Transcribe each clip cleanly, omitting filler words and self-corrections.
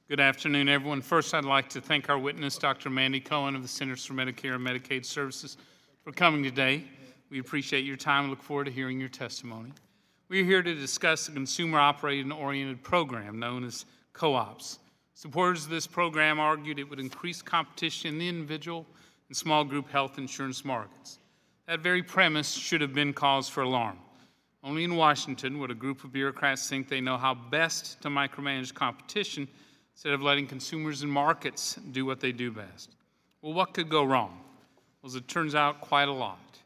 Good afternoon, everyone. First, I'd like to thank our witness, Dr. Mandy Cohen of the Centers for Medicare and Medicaid Services, for coming today. We appreciate your time and look forward to hearing your testimony. We are here to discuss a consumer-operated and oriented program known as co-ops. Supporters of this program argued it would increase competition in the individual and small group health insurance markets. That very premise should have been cause for alarm. Only in Washington would a group of bureaucrats think they know how best to micromanage competition instead of letting consumers and markets do what they do best. Well, what could go wrong? Well, as it turns out, quite a lot.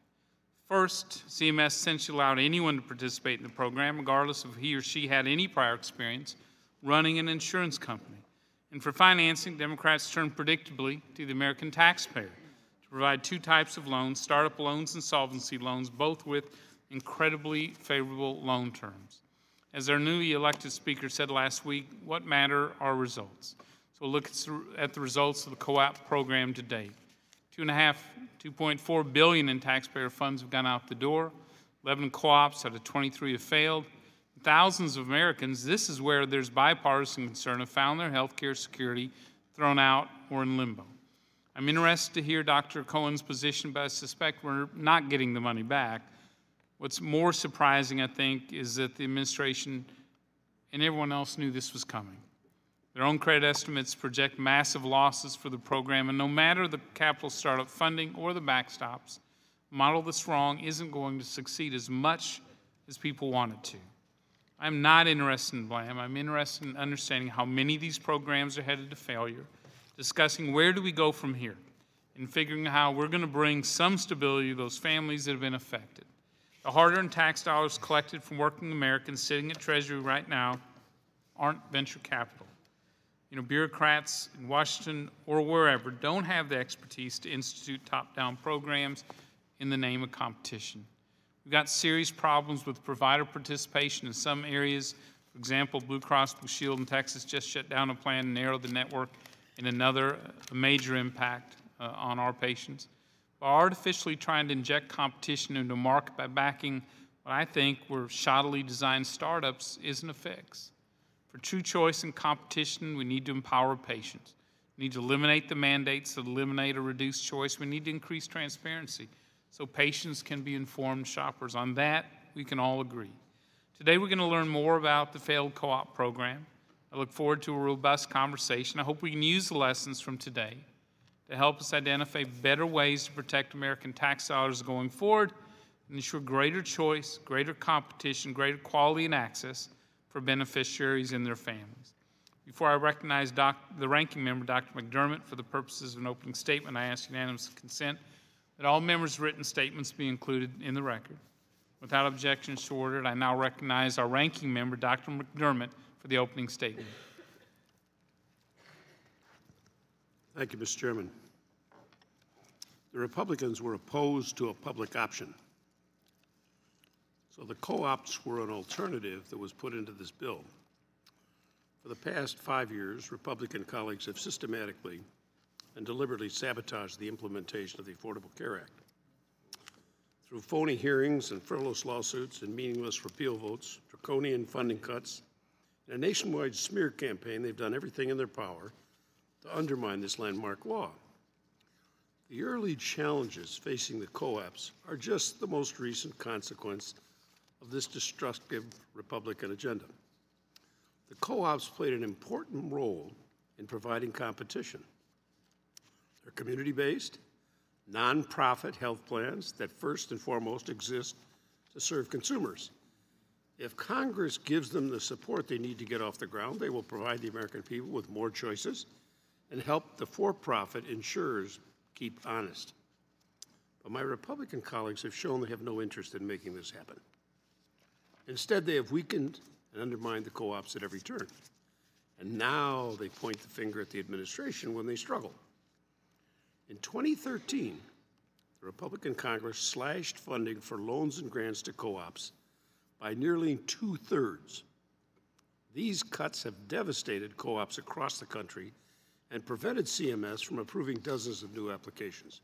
First, CMS essentially allowed anyone to participate in the program, regardless of he or she had any prior experience running an insurance company. And for financing, Democrats turned predictably to the American taxpayer to provide two types of loans, startup loans and solvency loans, both with incredibly favorable loan terms. As our newly elected speaker said last week, what matter are results. So we'll look at the results of the co-op program to date. $2.4 billion in taxpayer funds have gone out the door. 11 co-ops out of 23 have failed. Thousands of Americans, this is where there's bipartisan concern, have found their health care security thrown out or in limbo. I'm interested to hear Dr. Cohen's position, but I suspect we're not getting the money back. What's more surprising, I think, is that the administration and everyone else knew this was coming. Their own credit estimates project massive losses for the program, and no matter the capital startup funding or the backstops, a model that's wrong isn't going to succeed as much as people want it to. I'm not interested in blame. I'm interested in understanding how many of these programs are headed to failure, discussing where do we go from here, and figuring out how we're going to bring some stability to those families that have been affected. The hard-earned tax dollars collected from working Americans sitting at Treasury right now aren't venture capital. Bureaucrats in Washington or wherever don't have the expertise to institute top-down programs in the name of competition. We've got serious problems with provider participation in some areas. For example, Blue Cross Blue Shield in Texas just shut down a plan to narrow the network in a major impact on our patients. By artificially trying to inject competition into a market by backing what I think were shoddily designed startups isn't a fix. For true choice and competition, we need to empower patients. We need to eliminate the mandates that eliminate or reduce choice. We need to increase transparency so patients can be informed shoppers. On that, we can all agree. Today, we're going to learn more about the failed co-op program. I look forward to a robust conversation. I hope we can use the lessons from today to help us identify better ways to protect American tax dollars going forward and ensure greater choice, greater competition, greater quality and access for beneficiaries and their families. Before I recognize the ranking member, Dr. McDermott, for the purposes of an opening statement, I ask unanimous consent that all members' written statements be included in the record. Without objections to order, I now recognize our ranking member, Dr. McDermott, for the opening statement. Thank you, Mr. Chairman. The Republicans were opposed to a public option. So the co-ops were an alternative that was put into this bill. For the past 5 years, Republican colleagues have systematically and deliberately sabotaged the implementation of the Affordable Care Act. Through phony hearings and frivolous lawsuits and meaningless repeal votes, draconian funding cuts, and a nationwide smear campaign, they've done everything in their power to undermine this landmark law. The early challenges facing the co-ops are just the most recent consequence of this destructive Republican agenda. The co-ops played an important role in providing competition. They're community-based, nonprofit health plans that first and foremost exist to serve consumers. If Congress gives them the support they need to get off the ground, they will provide the American people with more choices and help the for-profit insurers keep honest. But my Republican colleagues have shown they have no interest in making this happen. Instead, they have weakened and undermined the co-ops at every turn. And now they point the finger at the administration when they struggle. In 2013, the Republican Congress slashed funding for loans and grants to co-ops by nearly 2/3. These cuts have devastated co-ops across the country and prevented CMS from approving dozens of new applications.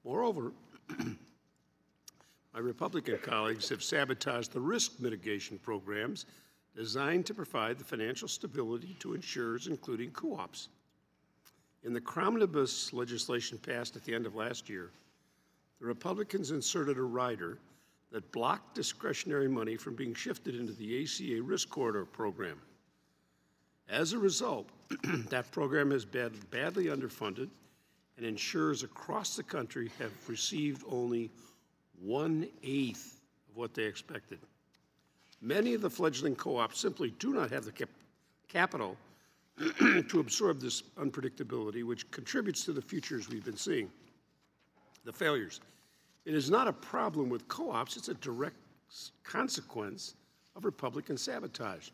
Moreover, my Republican colleagues have sabotaged the risk mitigation programs designed to provide the financial stability to insurers, including co-ops. In the omnibus legislation passed at the end of last year, the Republicans inserted a rider that blocked discretionary money from being shifted into the ACA Risk Corridor program. As a result, that program has been badly underfunded, and insurers across the country have received only 1/8 of what they expected. Many of the fledgling co-ops simply do not have the capital to absorb this unpredictability, which contributes to the futures we've been seeing, the failures. It is not a problem with co-ops, it's a direct consequence of Republican sabotage.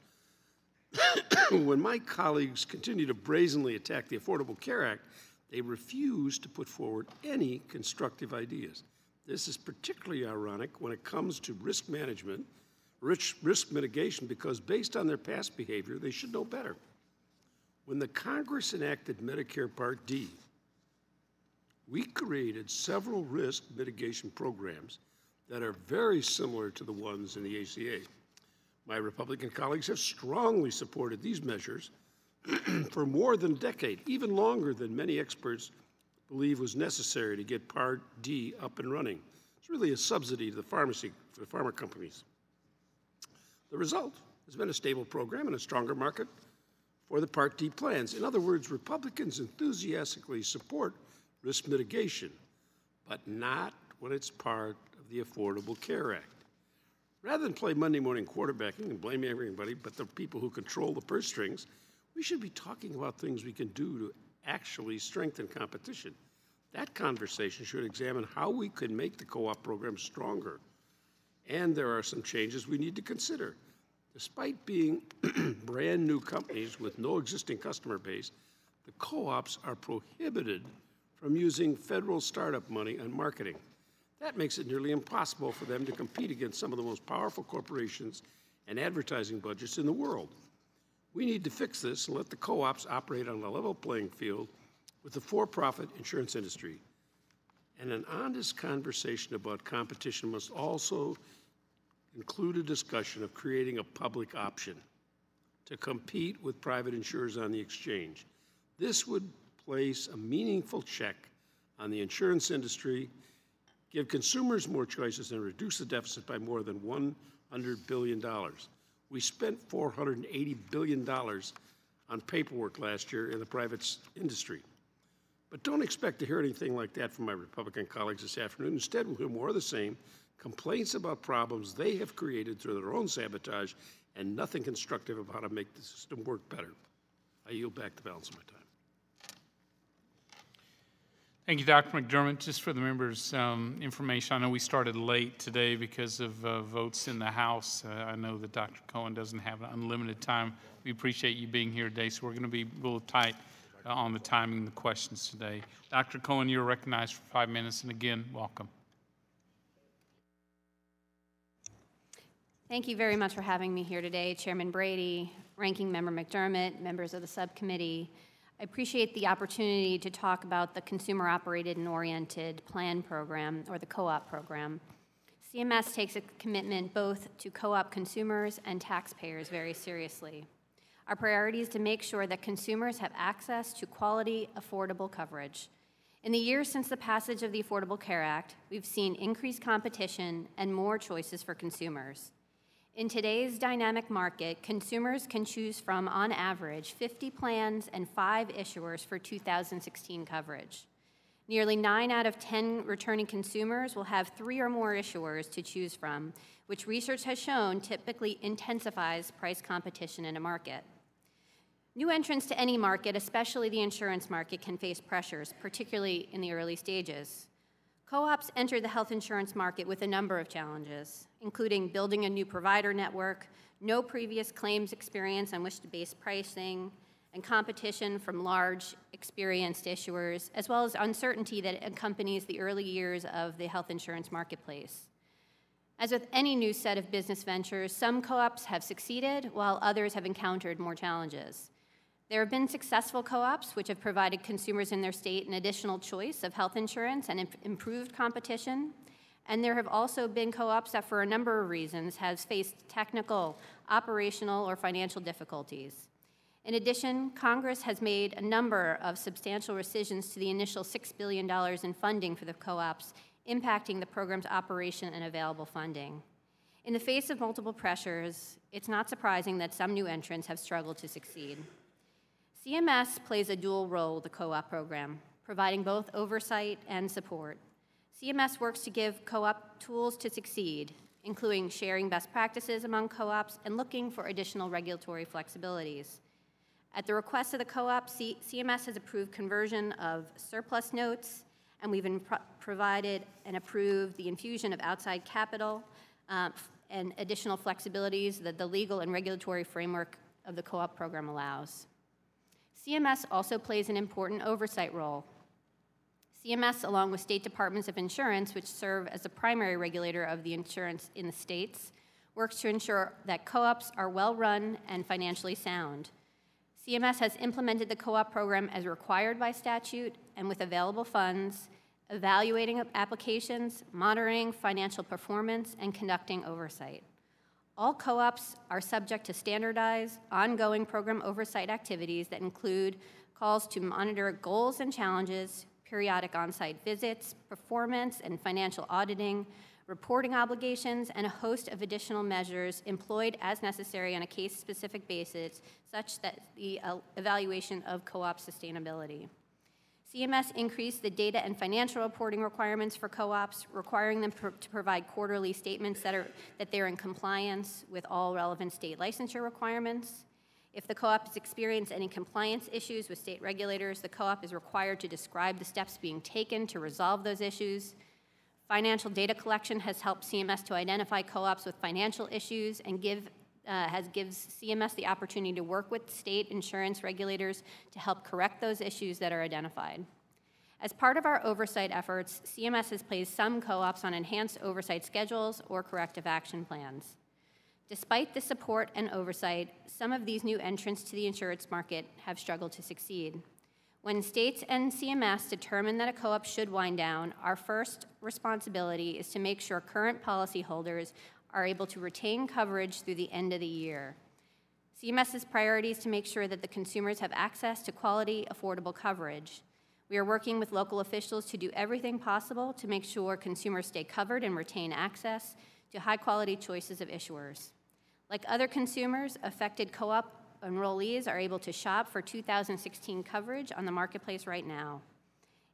When my colleagues continue to brazenly attack the Affordable Care Act, they refuse to put forward any constructive ideas. This is particularly ironic when it comes to risk management, risk mitigation, because based on their past behavior, they should know better. When the Congress enacted Medicare Part D, we created several risk mitigation programs that are very similar to the ones in the ACA. My Republican colleagues have strongly supported these measures for more than a decade, even longer than many experts believe was necessary to get Part D up and running. It's really a subsidy to the pharma companies. The result has been a stable program and a stronger market for the Part D plans. In other words, Republicans enthusiastically support risk mitigation, but not when it's part of the Affordable Care Act. Rather than play Monday morning quarterbacking and blame everybody but the people who control the purse strings, we should be talking about things we can do to actually strengthen competition. That conversation should examine how we can make the co-op program stronger. And there are some changes we need to consider. Despite being brand new companies with no existing customer base, the co-ops are prohibited from using federal startup money on marketing. That makes it nearly impossible for them to compete against some of the most powerful corporations and advertising budgets in the world. We need to fix this and let the co-ops operate on a level playing field with the for-profit insurance industry. And an honest conversation about competition must also include a discussion of creating a public option to compete with private insurers on the exchange. This would place a meaningful check on the insurance industry, give consumers more choices, and reduce the deficit by more than $100 billion. We spent $480 billion on paperwork last year in the private industry. But don't expect to hear anything like that from my Republican colleagues this afternoon. Instead, we'll hear more of the same, complaints about problems they have created through their own sabotage, and nothing constructive of how to make the system work better. I yield back the balance of my time. Thank you, Dr. McDermott. Just for the members' information, I know we started late today because of votes in the House. I know that Dr. Cohen doesn't have unlimited time. We appreciate you being here today, so we're going to be a little tight on the timing and the questions today. Dr. Cohen, you're recognized for 5 minutes, and again, welcome. Thank you very much for having me here today, Chairman Brady, Ranking Member McDermott, members of the subcommittee. I appreciate the opportunity to talk about the Consumer-Operated and Oriented Plan Program, or the co-op program. CMS takes a commitment both to co-op consumers and taxpayers very seriously. Our priority is to make sure that consumers have access to quality, affordable coverage. In the years since the passage of the Affordable Care Act, we've seen increased competition and more choices for consumers. In today's dynamic market, consumers can choose from, on average, 50 plans and 5 issuers for 2016 coverage. Nearly 9 out of 10 returning consumers will have 3 or more issuers to choose from, which research has shown typically intensifies price competition in a market. New entrants to any market, especially the insurance market, can face pressures, particularly in the early stages. Co-ops entered the health insurance market with a number of challenges, including building a new provider network, no previous claims experience on which to base pricing, and competition from large, experienced issuers, as well as uncertainty that accompanies the early years of the health insurance marketplace. As with any new set of business ventures, some co-ops have succeeded, while others have encountered more challenges. There have been successful co-ops which have provided consumers in their state an additional choice of health insurance and improved competition, And there have also been co-ops that, for a number of reasons, has faced technical, operational, or financial difficulties. In addition, Congress has made a number of substantial rescissions to the initial $6 billion in funding for the co-ops, impacting the program's operation and available funding. In the face of multiple pressures, it's not surprising that some new entrants have struggled to succeed. CMS plays a dual role with the co-op program, providing both oversight and support. CMS works to give co-op tools to succeed, including sharing best practices among co-ops and looking for additional regulatory flexibilities. At the request of the co-op, CMS has approved conversion of surplus notes, and we've provided and approved the infusion of outside capital and additional flexibilities that the legal and regulatory framework of the co-op program allows. CMS also plays an important oversight role. CMS, along with state departments of insurance, which serve as the primary regulator of the insurance in the states, works to ensure that co-ops are well-run and financially sound. CMS has implemented the co-op program as required by statute and with available funds, evaluating applications, monitoring financial performance, and conducting oversight. All co-ops are subject to standardized, ongoing program oversight activities that include calls to monitor goals and challenges, periodic on-site visits, performance and financial auditing, reporting obligations, and a host of additional measures employed as necessary on a case-specific basis, such that the evaluation of co-op sustainability. CMS increased the data and financial reporting requirements for co-ops, requiring them to provide quarterly statements that they're in compliance with all relevant state licensure requirements. If the co-op has experienced any compliance issues with state regulators, the co-op is required to describe the steps being taken to resolve those issues. Financial data collection has helped CMS to identify co-ops with financial issues and gives CMS the opportunity to work with state insurance regulators to help correct those issues that are identified. As part of our oversight efforts, CMS has placed some co-ops on enhanced oversight schedules or corrective action plans. Despite the support and oversight, some of these new entrants to the insurance market have struggled to succeed. When states and CMS determine that a co-op should wind down, our first responsibility is to make sure current policyholders are able to retain coverage through the end of the year. CMS's priority is to make sure that the consumers have access to quality, affordable coverage. We are working with local officials to do everything possible to make sure consumers stay covered and retain access to high-quality choices of issuers. Like other consumers, affected co-op enrollees are able to shop for 2016 coverage on the marketplace right now.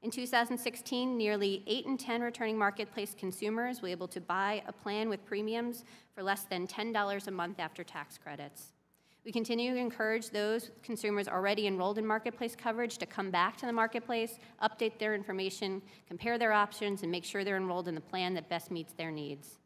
In 2016, nearly 8 in 10 returning marketplace consumers were able to buy a plan with premiums for less than $10 a month after tax credits. We continue to encourage those consumers already enrolled in marketplace coverage to come back to the marketplace, update their information, compare their options, and make sure they're enrolled in the plan that best meets their needs.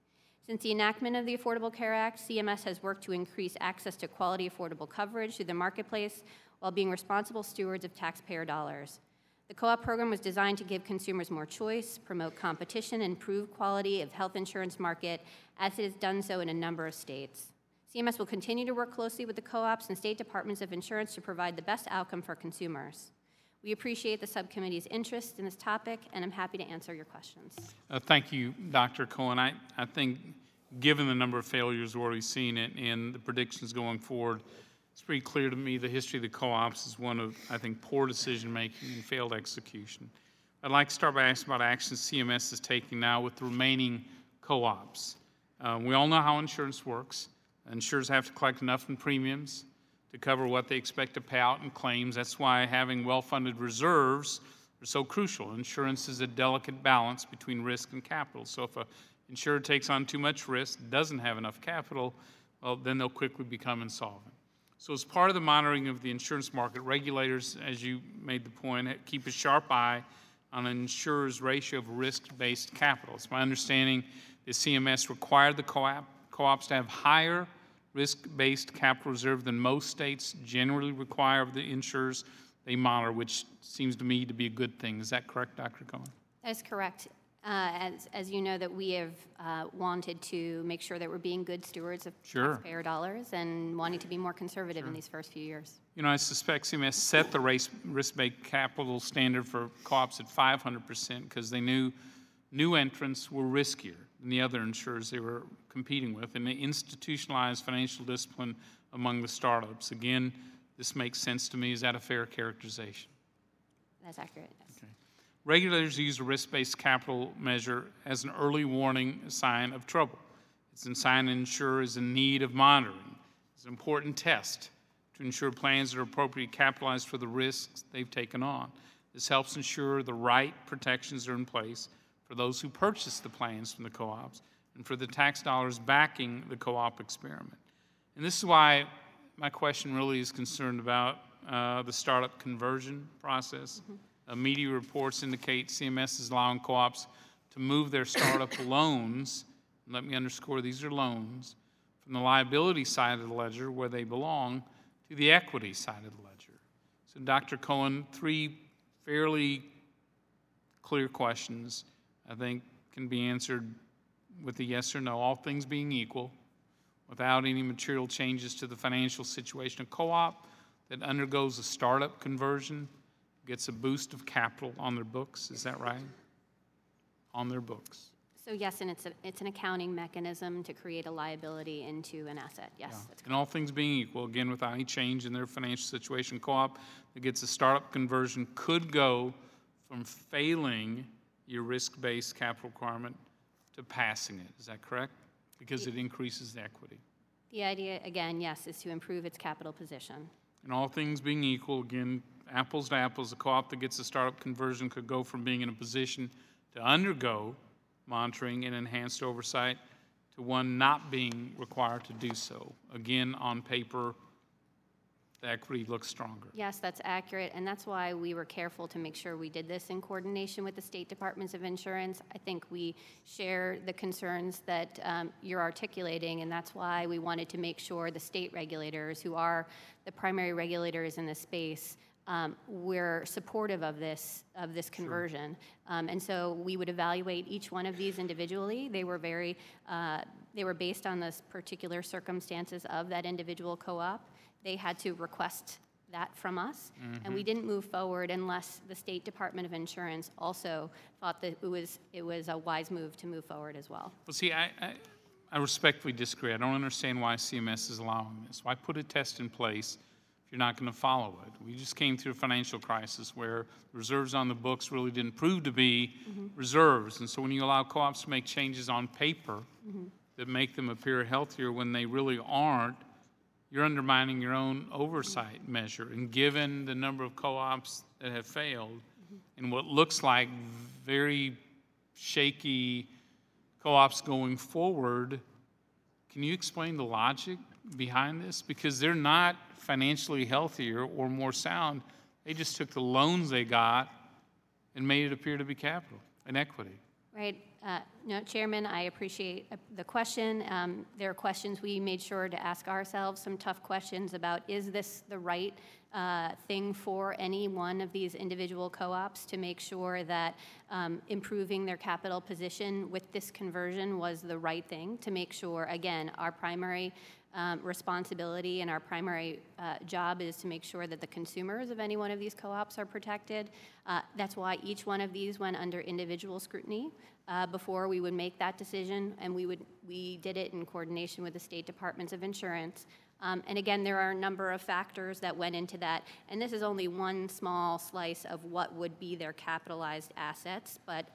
Since the enactment of the Affordable Care Act, CMS has worked to increase access to quality, affordable coverage through the marketplace while being responsible stewards of taxpayer dollars. The co-op program was designed to give consumers more choice, promote competition, and improve quality of health insurance market, as it has done so in a number of states. CMS will continue to work closely with the co-ops and state departments of insurance to provide the best outcome for consumers. We appreciate the subcommittee's interest in this topic, and I'm happy to answer your questions. Thank you, Dr. Cohen. I think given the number of failures we've already seen and the predictions going forward, it's pretty clear to me the history of the co-ops is one of, I think, poor decision-making and failed execution. I'd like to start by asking about actions CMS is taking now with the remaining co-ops. We all know how insurance works. Insurers have to collect enough in premiums to cover what they expect to pay out in claims. That's why having well-funded reserves are so crucial. Insurance is a delicate balance between risk and capital. So if an insurer takes on too much risk, doesn't have enough capital, well, then they'll quickly become insolvent. So as part of the monitoring of the insurance market, regulators, as you made the point, keep a sharp eye on an insurer's ratio of risk-based capital. It's my understanding that CMS required the co-ops to have higher risk-based capital reserve than most states generally require of the insurers they monitor, which seems to me to be a good thing. Is that correct, Dr. Cohen? That is correct. As you know, that we have wanted to make sure that we're being good stewards of taxpayer dollars and wanting to be more conservative in these first few years. You know, I suspect CMS set the risk-based capital standard for co-ops at 500% because they knew New entrants were riskier than the other insurers they were competing with, and they institutionalized financial discipline among the startups. Again, this makes sense to me. Is that a fair characterization? That's accurate, yes. Okay. Regulators use a risk-based capital measure as an early warning sign of trouble. It's a sign an insurer is in need of monitoring. It's an important test to ensure plans are appropriately capitalized for the risks they've taken on. This helps ensure the right protections are in place for those who purchase the plans from the co-ops and for the tax dollars backing the co-op experiment. And this is why my question really is concerned about the startup conversion process. Media reports indicate CMS is allowing co-ops to move their startup loans, and let me underscore these are loans, from the liability side of the ledger where they belong to the equity side of the ledger. So Dr. Cohen, three fairly clear questions I think can be answered with a yes or no, all things being equal, without any material changes to the financial situation. A co-op that undergoes a startup conversion gets a boost of capital on their books. Is that right? On their books. So yes, and it's an accounting mechanism to create a liability into an asset. Yes, Yeah. that's And all things being equal, again, without any change in their financial situation, co-op that gets a startup conversion could go from failing your risk-based capital requirement to passing it. Is that correct? Because it increases the equity. The idea, again, yes, is to improve its capital position. And all things being equal, again, apples to apples, a co-op that gets a startup conversion could go from being in a position to undergo monitoring and enhanced oversight to one not being required to do so. Again, on paper, the equity looks stronger. Yes, that's accurate, and that's why we were careful to make sure we did this in coordination with the state departments of insurance. I think we share the concerns that you're articulating, and that's why we wanted to make sure the state regulators, who are the primary regulators in this space, we're supportive of this conversion. Sure. And so we would evaluate each one of these individually. They were based on the particular circumstances of that individual co-op. They had to request that from us, and we didn't move forward unless the State Department of Insurance also thought that it was a wise move to move forward as well. Well, see, I respectfully disagree. I don't understand why CMS is allowing this. Why put a test in place if you're not going to follow it? We just came through a financial crisis where reserves on the books really didn't prove to be reserves, and so when you allow co-ops to make changes on paper that make them appear healthier when they really aren't, you're undermining your own oversight measure. And given the number of co-ops that have failed and what looks like very shaky co-ops going forward, can you explain the logic behind this? Because they're not financially healthier or more sound. They just took the loans they got and made it appear to be capital and equity. Right. No, Chairman, I appreciate the question. There are questions we made sure to ask ourselves, some tough questions about, is this the right thing for any one of these individual co-ops to make sure that improving their capital position with this conversion was the right thing, to make sure, again, our primary responsibility and our primary job is to make sure that the consumers of any one of these co-ops are protected. That's why each one of these went under individual scrutiny before we would make that decision, and we did it in coordination with the state departments of insurance. And again, there are a number of factors that went into that, and this is only one small slice of what would be their capitalized assets, but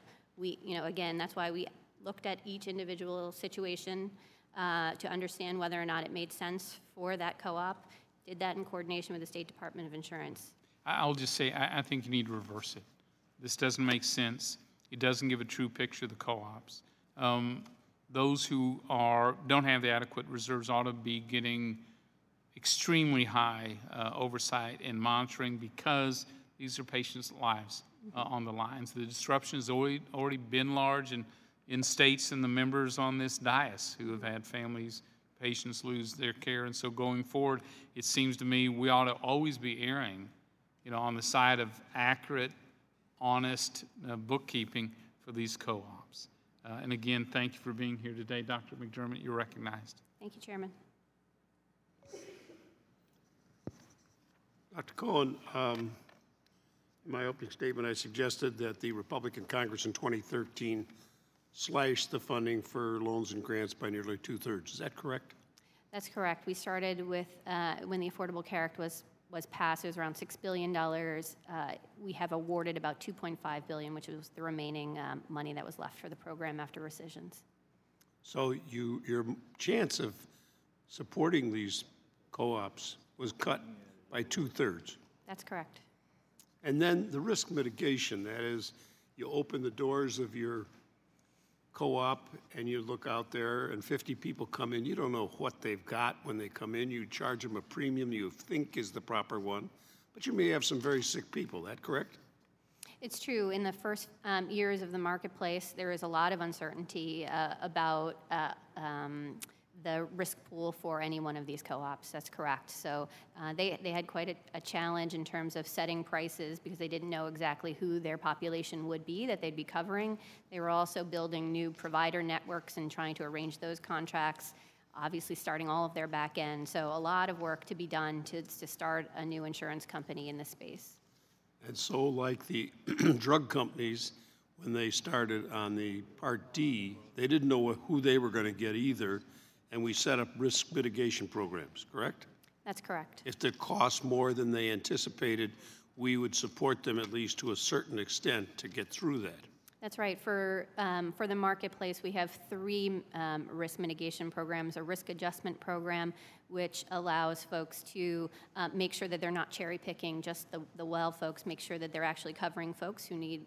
again, that's why we looked at each individual situation to understand whether or not it made sense for that co-op. Did that in coordination with the State Department of Insurance. I'll just say, I think you need to reverse it. This doesn't make sense. It doesn't give a true picture of the co-ops. Those who don't have the adequate reserves ought to be getting extremely high oversight and monitoring, because these are patients' lives on the lines. The disruption has already been large, and in states and the members on this dais who have had families, patients lose their care. And so going forward, it seems to me we ought to always be erring, on the side of accurate, honest bookkeeping for these co-ops. And again, thank you for being here today. Dr. McDermott, you're recognized. Thank you, Chairman. Dr. Cohen, In my opening statement, I suggested that the Republican Congress in 2013 slashed the funding for loans and grants by nearly 2/3. Is that correct? That's correct. We started with, when the Affordable Care Act was passed, it was around $6 billion. We have awarded about $2.5 billion, which was the remaining money that was left for the program after rescissions. So your chance of supporting these co-ops was cut by 2/3. That's correct. And then the risk mitigation, that is, you open the doors of your co-op and you look out there and 50 people come in. You don't know what they've got when they come in. You charge them a premium you think is the proper one, but you may have some very sick people. That correct? It's true. In the first years of the marketplace, there is a lot of uncertainty about the risk pool for any one of these co-ops. That's correct. So they had quite a challenge in terms of setting prices because they didn't know exactly who their population would be that they'd be covering. They were also building new provider networks and trying to arrange those contracts, obviously starting all of their back end. So a lot of work to be done to start a new insurance company in this space. And so like the drug companies, when they started on the Part D, they didn't know who they were going to get either. And we set up risk mitigation programs, correct? That's correct. If they cost more than they anticipated, we would support them at least to a certain extent to get through that. That's right. For the marketplace, we have three risk mitigation programs: a risk adjustment program, which allows folks to make sure that they're not cherry picking just the well folks, make sure that they're actually covering folks who need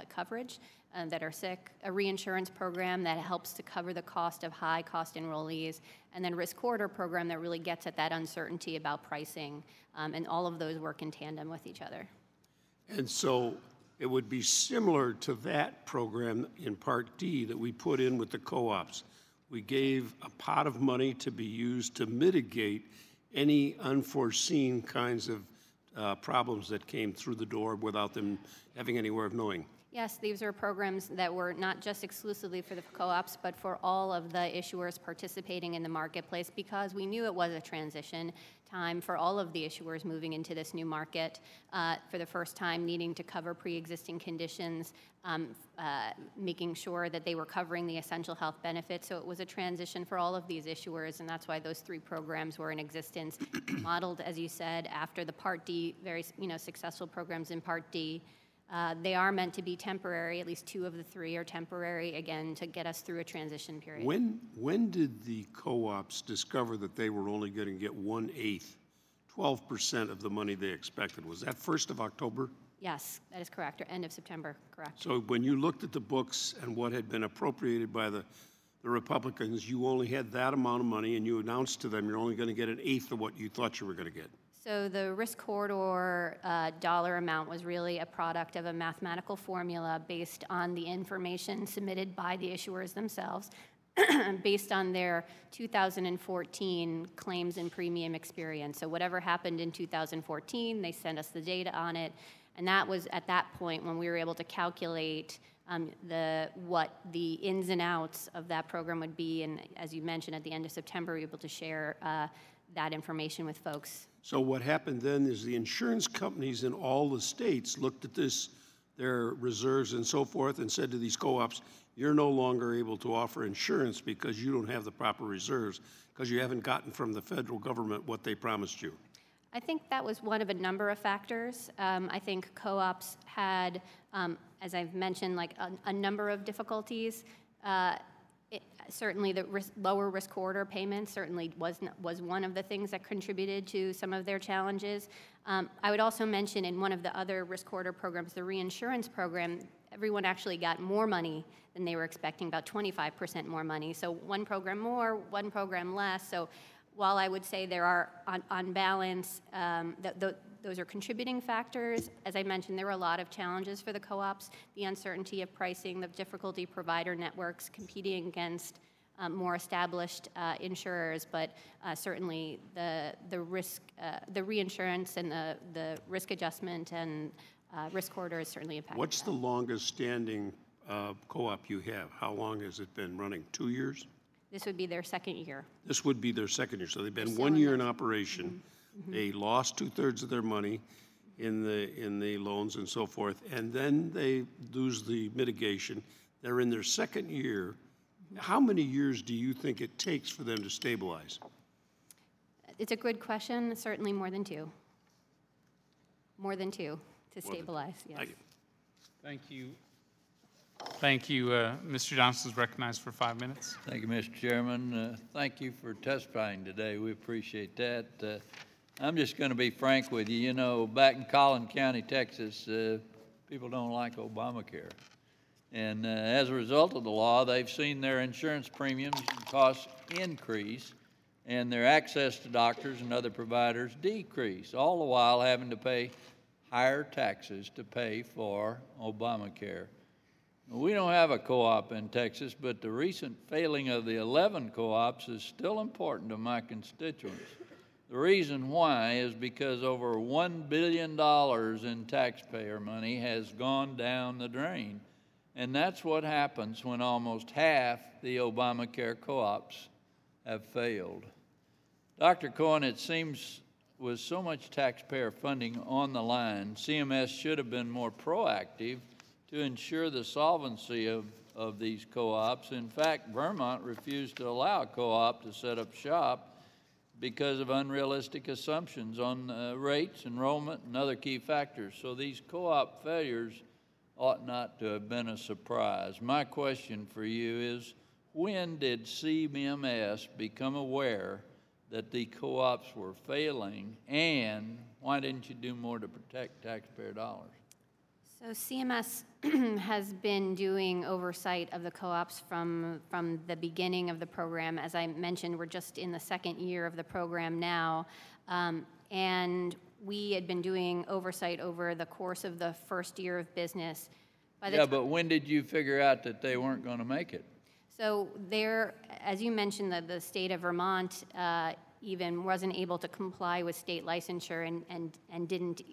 coverage that are sick; a reinsurance program that helps to cover the cost of high-cost enrollees; and then risk corridor program that really gets at that uncertainty about pricing. And all of those work in tandem with each other. And so it would be similar to that program in Part D that we put in with the co-ops. We gave a pot of money to be used to mitigate any unforeseen kinds of problems that came through the door without them having anywhere of knowing. Yes, these are programs that were not just exclusively for the co-ops, but for all of the issuers participating in the marketplace, because we knew it was a transition time for all of the issuers moving into this new market, for the first time needing to cover pre-existing conditions, making sure that they were covering the essential health benefits. So it was a transition for all of these issuers, and that's why those three programs were in existence, modeled, as you said, after the Part D, very successful programs in Part D. They are meant to be temporary. At least two of the three are temporary, again, to get us through a transition period. When did the co-ops discover that they were only going to get 1/8, 12% of the money they expected? Was that 1st of October? Yes, that is correct, or end of September, correct. So when you looked at the books and what had been appropriated by the Republicans, you only had that amount of money, and you announced to them you're only going to get 1/8 of what you thought you were going to get. So the risk corridor dollar amount was really a product of a mathematical formula based on the information submitted by the issuers themselves, based on their 2014 claims and premium experience. So whatever happened in 2014, they sent us the data on it, and that was at that point when we were able to calculate what the ins and outs of that program would be. And as you mentioned, at the end of September, we were able to share that information with folks. So what happened then is the insurance companies in all the states looked at this, their reserves and so forth, and said to these co-ops, you're no longer able to offer insurance because you don't have the proper reserves, because you haven't gotten from the federal government what they promised you. I think that was one of a number of factors. I think co-ops had, as I've mentioned, like a number of difficulties. Certainly the lower risk corridor payments certainly was one of the things that contributed to some of their challenges. I would also mention in one of the other risk corridor programs, the reinsurance program, everyone actually got more money than they were expecting, about 25% more money. So one program more, one program less. So while I would say there are, on balance, those are contributing factors, as I mentioned, there were a lot of challenges for the co-ops: the uncertainty of pricing, the difficulty provider networks competing against more established insurers, but certainly the risk, the reinsurance and the risk adjustment and risk corridor is certainly impacted. What's the longest standing co-op you have? How long has it been running? 2 years? This would be their second year. This would be their second year. So they've been They're 1 year in still in operation. Mm-hmm. They lost 2/3 of their money, in the loans and so forth, and then they lose the mitigation. They're in their second year. How many years do you think it takes for them to stabilize? It's a good question. Certainly more than two. More than two to stabilize, yes. Thank you. Thank you. Thank you. Mr. Johnson is recognized for 5 minutes. Thank you, Mr. Chairman. Thank you for testifying today. We appreciate that. I'm just going to be frank with you. You know, back in Collin County, Texas, people don't like Obamacare. And as a result of the law, they've seen their insurance premiums and costs increase and their access to doctors and other providers decrease, all the while having to pay higher taxes to pay for Obamacare. We don't have a co-op in Texas, but the recent failing of the 11 co-ops is still important to my constituents. The reason why is because over $1 billion in taxpayer money has gone down the drain. And that's what happens when almost half the Obamacare co-ops have failed. Dr. Cohen, it seems with so much taxpayer funding on the line, CMS should have been more proactive to ensure the solvency of these co-ops. In fact, Vermont refused to allow a co-op to set up shop because of unrealistic assumptions on rates, enrollment, and other key factors. So these co-op failures ought not to have been a surprise. My question for you is, when did CMS become aware that the co-ops were failing, and why didn't you do more to protect taxpayer dollars? So CMS has been doing oversight of the co-ops from the beginning of the program. As I mentioned, we're just in the second year of the program now, and we had been doing oversight over the course of the first year of business. But when did you figure out that they weren't going to make it? So there, as you mentioned, the state of Vermont even wasn't able to comply with state licensure and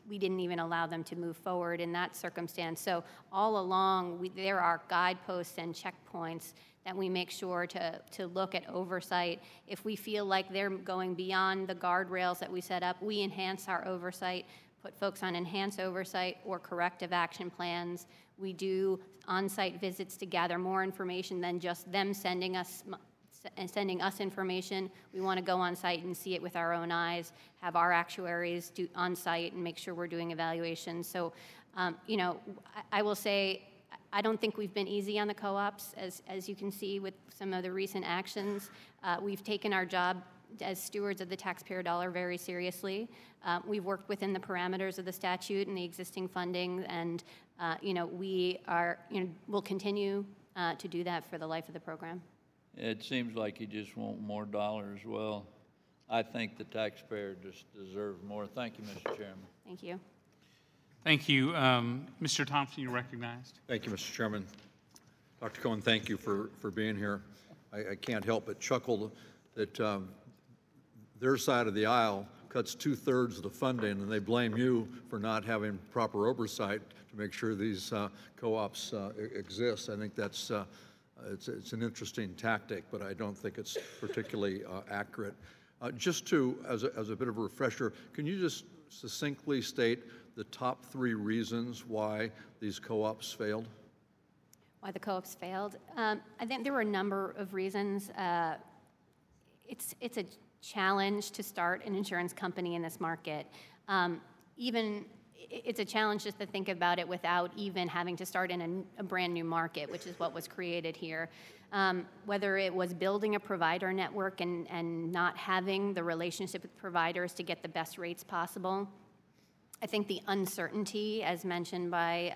we didn't even allow them to move forward in that circumstance. So all along, there are guideposts and checkpoints that we make sure to look at oversight. If we feel like they're going beyond the guardrails that we set up, we enhance our oversight, put folks on enhanced oversight or corrective action plans. We do on-site visits to gather more information than just them sending us information. We want to go on site and see it with our own eyes, have our actuaries do on site and make sure we're doing evaluations. So, you know, I will say, I don't think we've been easy on the co-ops, as you can see with some of the recent actions. We've taken our job as stewards of the taxpayer dollar very seriously. We've worked within the parameters of the statute and the existing funding, and you know, we'll continue to do that for the life of the program. It seems like you just want more dollars. Well, I think the taxpayer just deserves more. Thank you, Mr. Chairman. Thank you. Thank you. Mr. Thompson, you're recognized. Thank you, Mr. Chairman. Dr. Cohen, thank you for being here. I can't help but chuckle that their side of the aisle cuts 2/3 of the funding, and they blame you for not having proper oversight to make sure these co-ops exist. I think that's it's an interesting tactic, but I don't think it's particularly accurate. Just as a bit of a refresher, can you just succinctly state the top 3 reasons why these co-ops failed? Why the co-ops failed? I think there were a number of reasons. It's a challenge to start an insurance company in this market. It's a challenge just to think about it without even having to start in a brand new market, which is what was created here. Whether it was building a provider network and not having the relationship with providers to get the best rates possible. I think the uncertainty, as mentioned by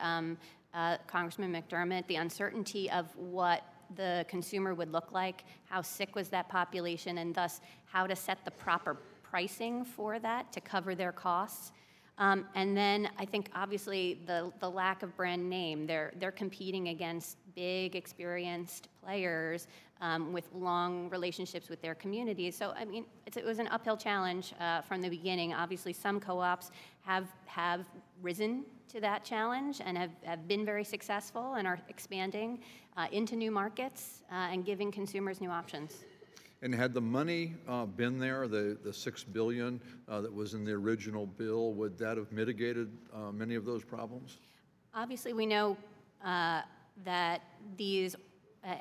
Congressman McDermott, the uncertainty of what the consumer would look like, how sick was that population, and thus how to set the proper pricing for that to cover their costs. And then I think obviously the lack of brand name. They're competing against big, experienced players with long relationships with their communities. So I mean, it was an uphill challenge from the beginning. Obviously, some co-ops have risen to that challenge and have been very successful and are expanding into new markets and giving consumers new options. And had the money been there, the $6 billion that was in the original bill, would that have mitigated many of those problems? Obviously, we know that these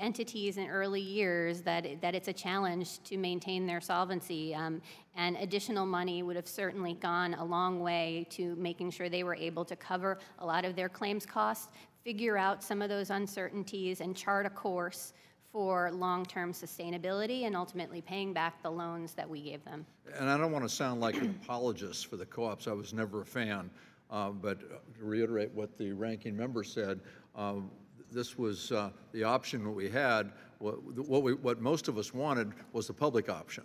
entities in early years, that it's a challenge to maintain their solvency, and additional money would have certainly gone a long way to making sure they were able to cover a lot of their claims costs, figure out some of those uncertainties, and chart a course for long-term sustainability and ultimately paying back the loans that we gave them. And I don't want to sound like an apologist for the co-ops. I was never a fan. But to reiterate what the ranking member said, this was the option that we had. What most of us wanted was the public option.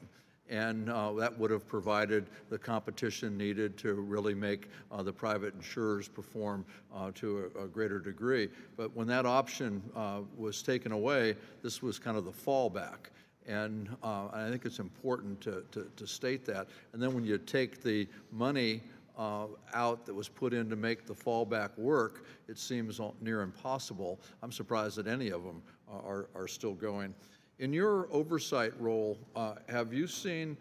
And that would have provided the competition needed to really make the private insurers perform to a greater degree. But when that option was taken away, this was kind of the fallback. And I think it's important to state that. And then when you take the money out that was put in to make the fallback work, it seems near impossible. I'm surprised that any of them are still going. In your oversight role, have you seen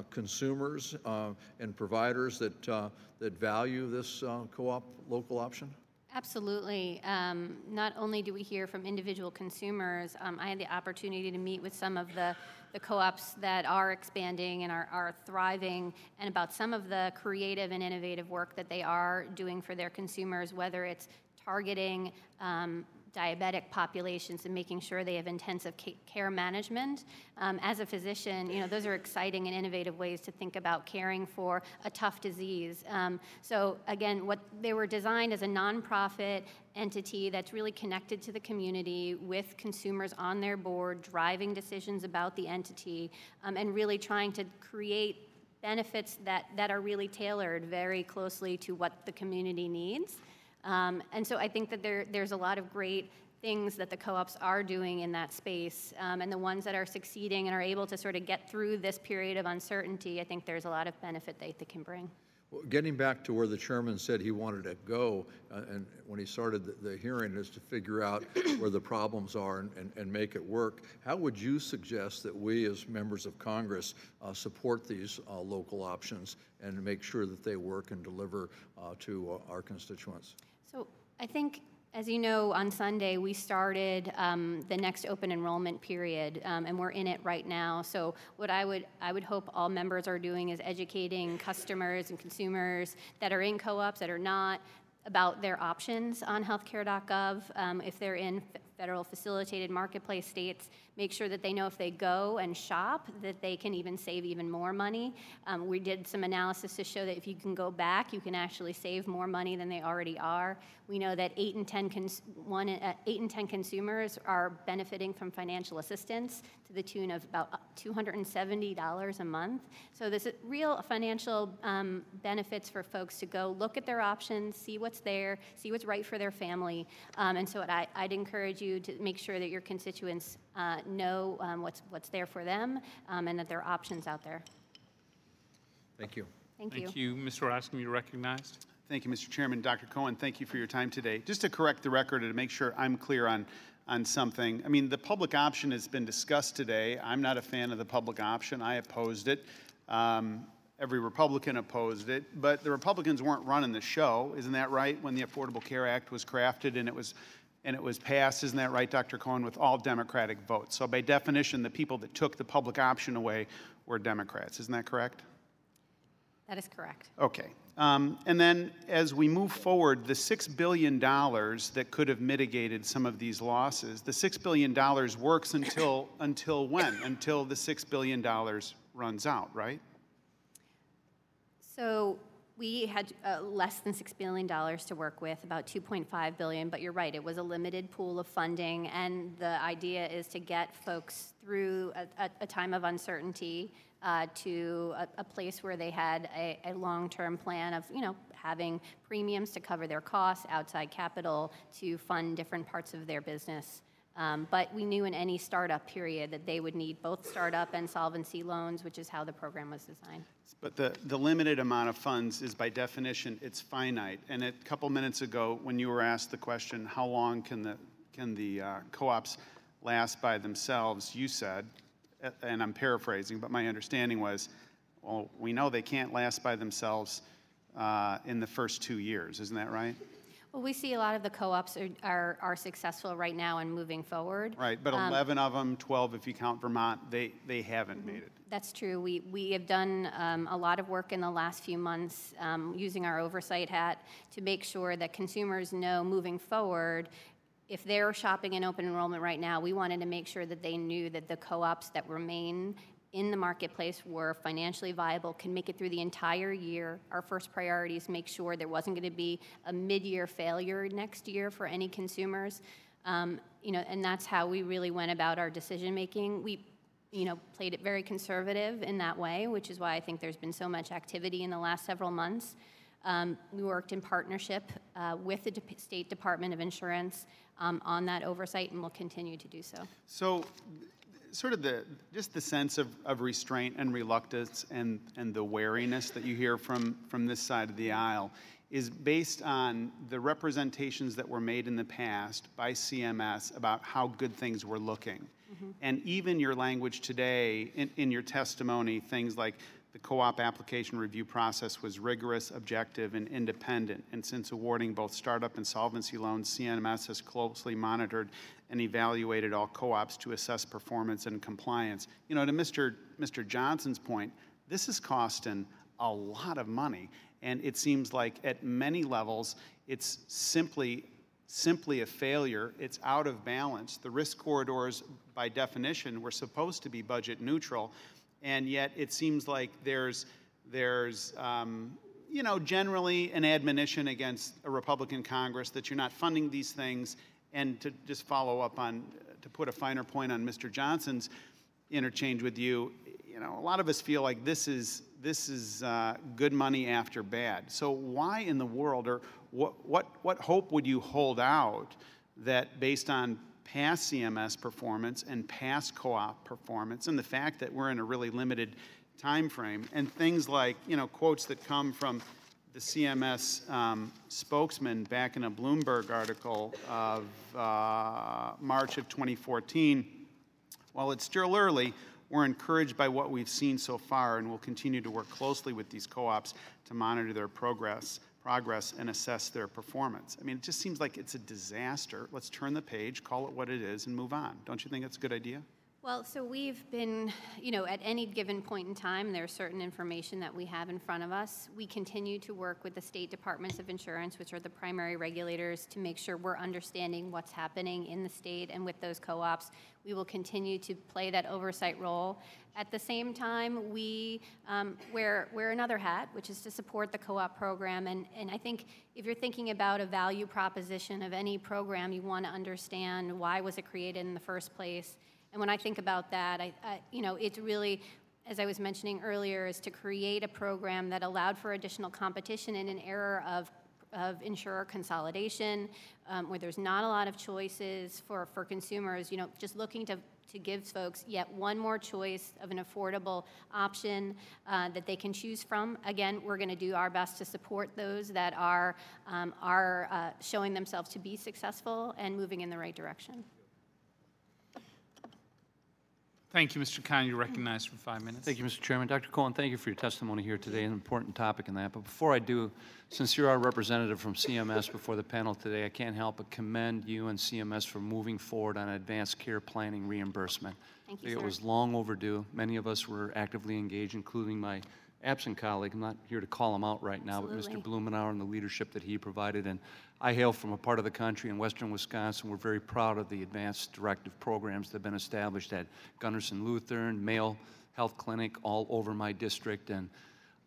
consumers and providers that value this co-op local option? Absolutely. Not only do we hear from individual consumers, I had the opportunity to meet with some of the co-ops that are expanding and are thriving, and about some of the creative and innovative work that they are doing for their consumers, whether it's targeting diabetic populations and making sure they have intensive care management. As a physician, those are exciting and innovative ways to think about caring for a tough disease. So again, they were designed as a nonprofit entity that's really connected to the community with consumers on their board, driving decisions about the entity, and really trying to create benefits that are really tailored very closely to what the community needs. And so I think that there's a lot of great things that the co-ops are doing in that space, and the ones that are succeeding and are able to sort of get through this period of uncertainty, I think there's a lot of benefit they can bring. Well, getting back to where the chairman said he wanted to go, and when he started the hearing, is to figure out where the problems are and make it work. How would you suggest that we as members of Congress support these local options and make sure that they work and deliver to our constituents? So I think, as you know, on Sunday we started the next open enrollment period, and we're in it right now. So what I would hope all members are doing is educating customers and consumers that are in co-ops, that are not, about their options on healthcare.gov. If they're in federal facilitated marketplace states, make sure that they know if they go and shop that they can even save even more money. We did some analysis to show that if you can go back, you can actually save more money than they already are. We know that 8 in 10 consumers are benefiting from financial assistance to the tune of about $270 a month. So there's real financial benefits for folks to go look at their options, see what's there, see what's right for their family. And so I'd encourage you to make sure that your constituents know what's there for them, and that there are options out there. Thank you. Thank you. Thank you. Mr. Raskin, you're recognized. Thank you, Mr. Chairman. Dr. Cohen, thank you for your time today. Just to correct the record and to make sure I'm clear on something, I mean, the public option has been discussed today. I'm not a fan of the public option. I opposed it. Every Republican opposed it, but the Republicans weren't running the show. Isn't that right? When the Affordable Care Act was crafted and it was passed, isn't that right, Dr. Cohen, with all Democratic votes? So by definition, the people that took the public option away were Democrats. Isn't that correct? That is correct. Okay. And then as we move forward, the $6 billion that could have mitigated some of these losses, the $6 billion works until when? Until the $6 billion runs out, right? So we had less than $6 billion to work with, about $2.5 billion, but you're right, it was a limited pool of funding, and the idea is to get folks through a time of uncertainty to a place where they had a long-term plan of, having premiums to cover their costs, outside capital to fund different parts of their business. But we knew in any startup period that they would need both startup and solvency loans, which is how the program was designed. But the limited amount of funds is, by definition, it's finite. And a couple minutes ago, when you were asked the question, how long can the co-ops last by themselves, you said, and I'm paraphrasing, but my understanding was, well, we know they can't last by themselves in the first 2 years. Isn't that right? Well, we see a lot of the co-ops are successful right now and moving forward. Right, but 11 of them, 12 if you count Vermont, they haven't made it. That's true. We have done a lot of work in the last few months using our oversight hat to make sure that consumers know moving forward, if they're shopping in open enrollment right now, we wanted to make sure that they knew that the co-ops that remain in the marketplace were financially viable, can make it through the entire year. Our first priority is make sure there wasn't going to be a mid-year failure next year for any consumers. You know, and that's how we really went about our decision making. We, you know, played it very conservative in that way, which is why I think there's been so much activity in the last several months. We worked in partnership with the State Department of Insurance on that oversight, and will continue to do so. So, sort of just the sense of restraint and reluctance and the wariness that you hear from this side of the aisle is based on the representations that were made in the past by CMS about how good things were looking. Mm-hmm. And even your language today in your testimony, things like the co-op application review process was rigorous, objective, and independent. And since awarding both startup and solvency loans, CMS has closely monitored and evaluated all co-ops to assess performance and compliance. You know, to Mr. Johnson's point, this is costing a lot of money. And it seems like at many levels, it's simply a failure. It's out of balance. The risk corridors, by definition, were supposed to be budget neutral. And yet it seems like there's you know, generally an admonition against a Republican Congress that you're not funding these things. And to just follow up on, to put a finer point on Mr. Johnson's interchange with you, you know, a lot of us feel like this is good money after bad. So why in the world, or what hope would you hold out that based on past CMS performance and past co-op performance and the fact that we're in a really limited time frame and things like, you know, quotes that come from the CMS spokesman back in a Bloomberg article of March of 2014, while it's still early, we're encouraged by what we've seen so far and will continue to work closely with these co-ops to monitor their progress and assess their performance. I mean, it just seems like it's a disaster. Let's turn the page, call it what it is, and move on. Don't you think that's a good idea? Well, so we've been, you know, at any given point in time, there's certain information that we have in front of us. We continue to work with the state departments of insurance, which are the primary regulators, to make sure we're understanding what's happening in the state and with those co-ops. We will continue to play that oversight role. At the same time, we wear another hat, which is to support the co-op program. And I think if you're thinking about a value proposition of any program, you want to understand why was it created in the first place. And when I think about that, you know, it's really, as I was mentioning earlier, is to create a program that allowed for additional competition in an era of insurer consolidation, where there's not a lot of choices for consumers, you know, just looking to give folks yet one more choice of an affordable option that they can choose from. Again, we're going to do our best to support those that are showing themselves to be successful and moving in the right direction. Thank you, Mr. Khan. You're recognized for 5 minutes. Thank you, Mr. Chairman. Dr. Cohen, thank you for your testimony here today, an important topic in that. But before I do, since you're our representative from CMS before the panel today, I can't help but commend you and CMS for moving forward on advanced care planning reimbursement. Thank you, It sir. was long overdue. Many of us were actively engaged, including my absent colleague. I'm not here to call him out right now, Absolutely. but Mr. Blumenauer and the leadership that he provided. And I hail from a part of the country in western Wisconsin. We're very proud of the advanced directive programs that have been established at Gunderson Lutheran, Mayo Health Clinic, all over my district. And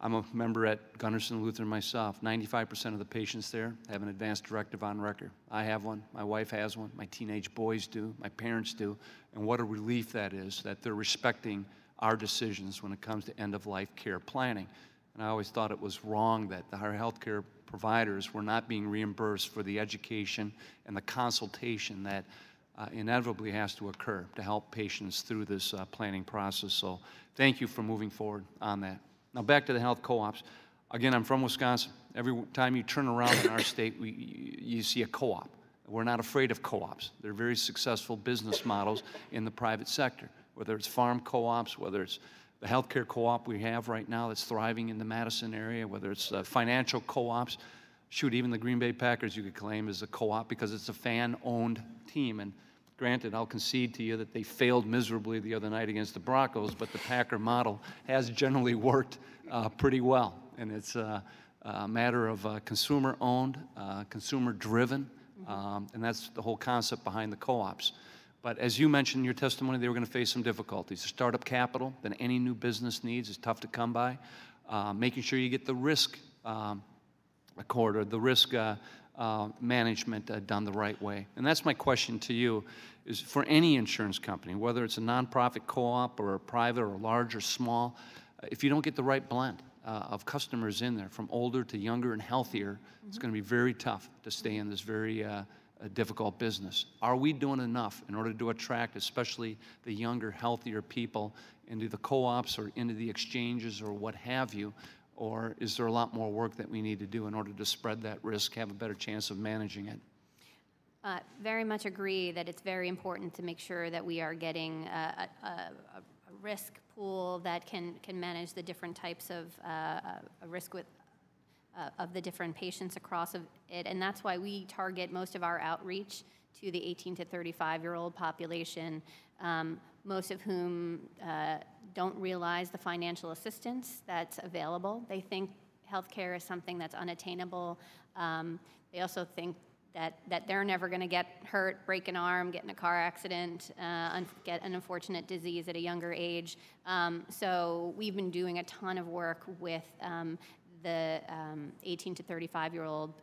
I'm a member at Gunderson Lutheran myself. 95% of the patients there have an advanced directive on record. I have one, my wife has one, my teenage boys do, my parents do. And what a relief that is, that they're respecting our decisions when it comes to end-of-life care planning. And I always thought it was wrong that our healthcare providers were not being reimbursed for the education and the consultation that inevitably has to occur to help patients through this planning process. So thank you for moving forward on that. Now back to the health co-ops. Again, I'm from Wisconsin. Every time you turn around in our state, you see a co-op. We're not afraid of co-ops. They're very successful business models in the private sector. whether it's farm co-ops, whether it's the healthcare co-op we have right now that's thriving in the Madison area, whether it's financial co-ops. Shoot, even the Green Bay Packers you could claim as a co-op because it's a fan-owned team. And granted, I'll concede to you that they failed miserably the other night against the Broncos, but the Packer model has generally worked pretty well. And it's a matter of consumer-owned, consumer-driven, and that's the whole concept behind the co-ops. But as you mentioned in your testimony, they were going to face some difficulties. Startup capital that any new business needs is tough to come by. Making sure you get the risk accord or the risk management done the right way. And that's my question to you, is for any insurance company, whether it's a nonprofit co-op or a private or large or small, if you don't get the right blend of customers in there, from older to younger and healthier, it's going to be very tough to stay in this very a difficult business. Are we doing enough in order to attract especially the younger, healthier people into the co-ops or into the exchanges or what have you? Or is there a lot more work that we need to do in order to spread that risk, have a better chance of managing it? Very much agree that it's very important to make sure that we are getting a risk pool that can manage the different types of risk of the different patients across it, and that's why we target most of our outreach to the 18 to 35-year-old population, most of whom don't realize the financial assistance that's available. They think healthcare is something that's unattainable. They also think that they're never going to get hurt, break an arm, get in a car accident, get an unfortunate disease at a younger age. So we've been doing a ton of work with the 18 to 35-year-old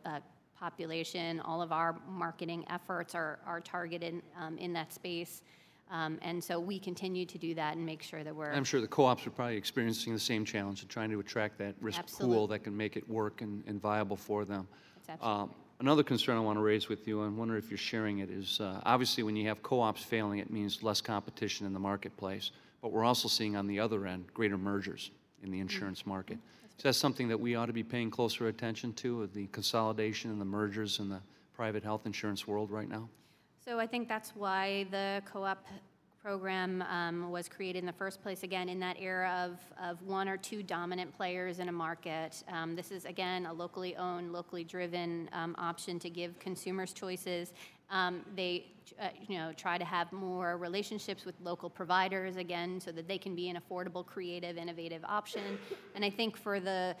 population. All of our marketing efforts are targeted in that space. And so we continue to do that and make sure that we're... I'm sure the co-ops are probably experiencing the same challenge of trying to attract that risk pool that can make it work and viable for them. Another concern I want to raise with you, and I wonder if you're sharing it, is obviously when you have co-ops failing, it means less competition in the marketplace. But we're also seeing on the other end greater mergers in the insurance market. Is that something that we ought to be paying closer attention to, the consolidation and the mergers in the private health insurance world right now? So I think that's why the co-op program was created in the first place, again, in that era of one or two dominant players in a market. This is, again, a locally owned, locally driven option to give consumers choices. They try to have more relationships with local providers, again, so that they can be an affordable, creative, innovative option. And I think for the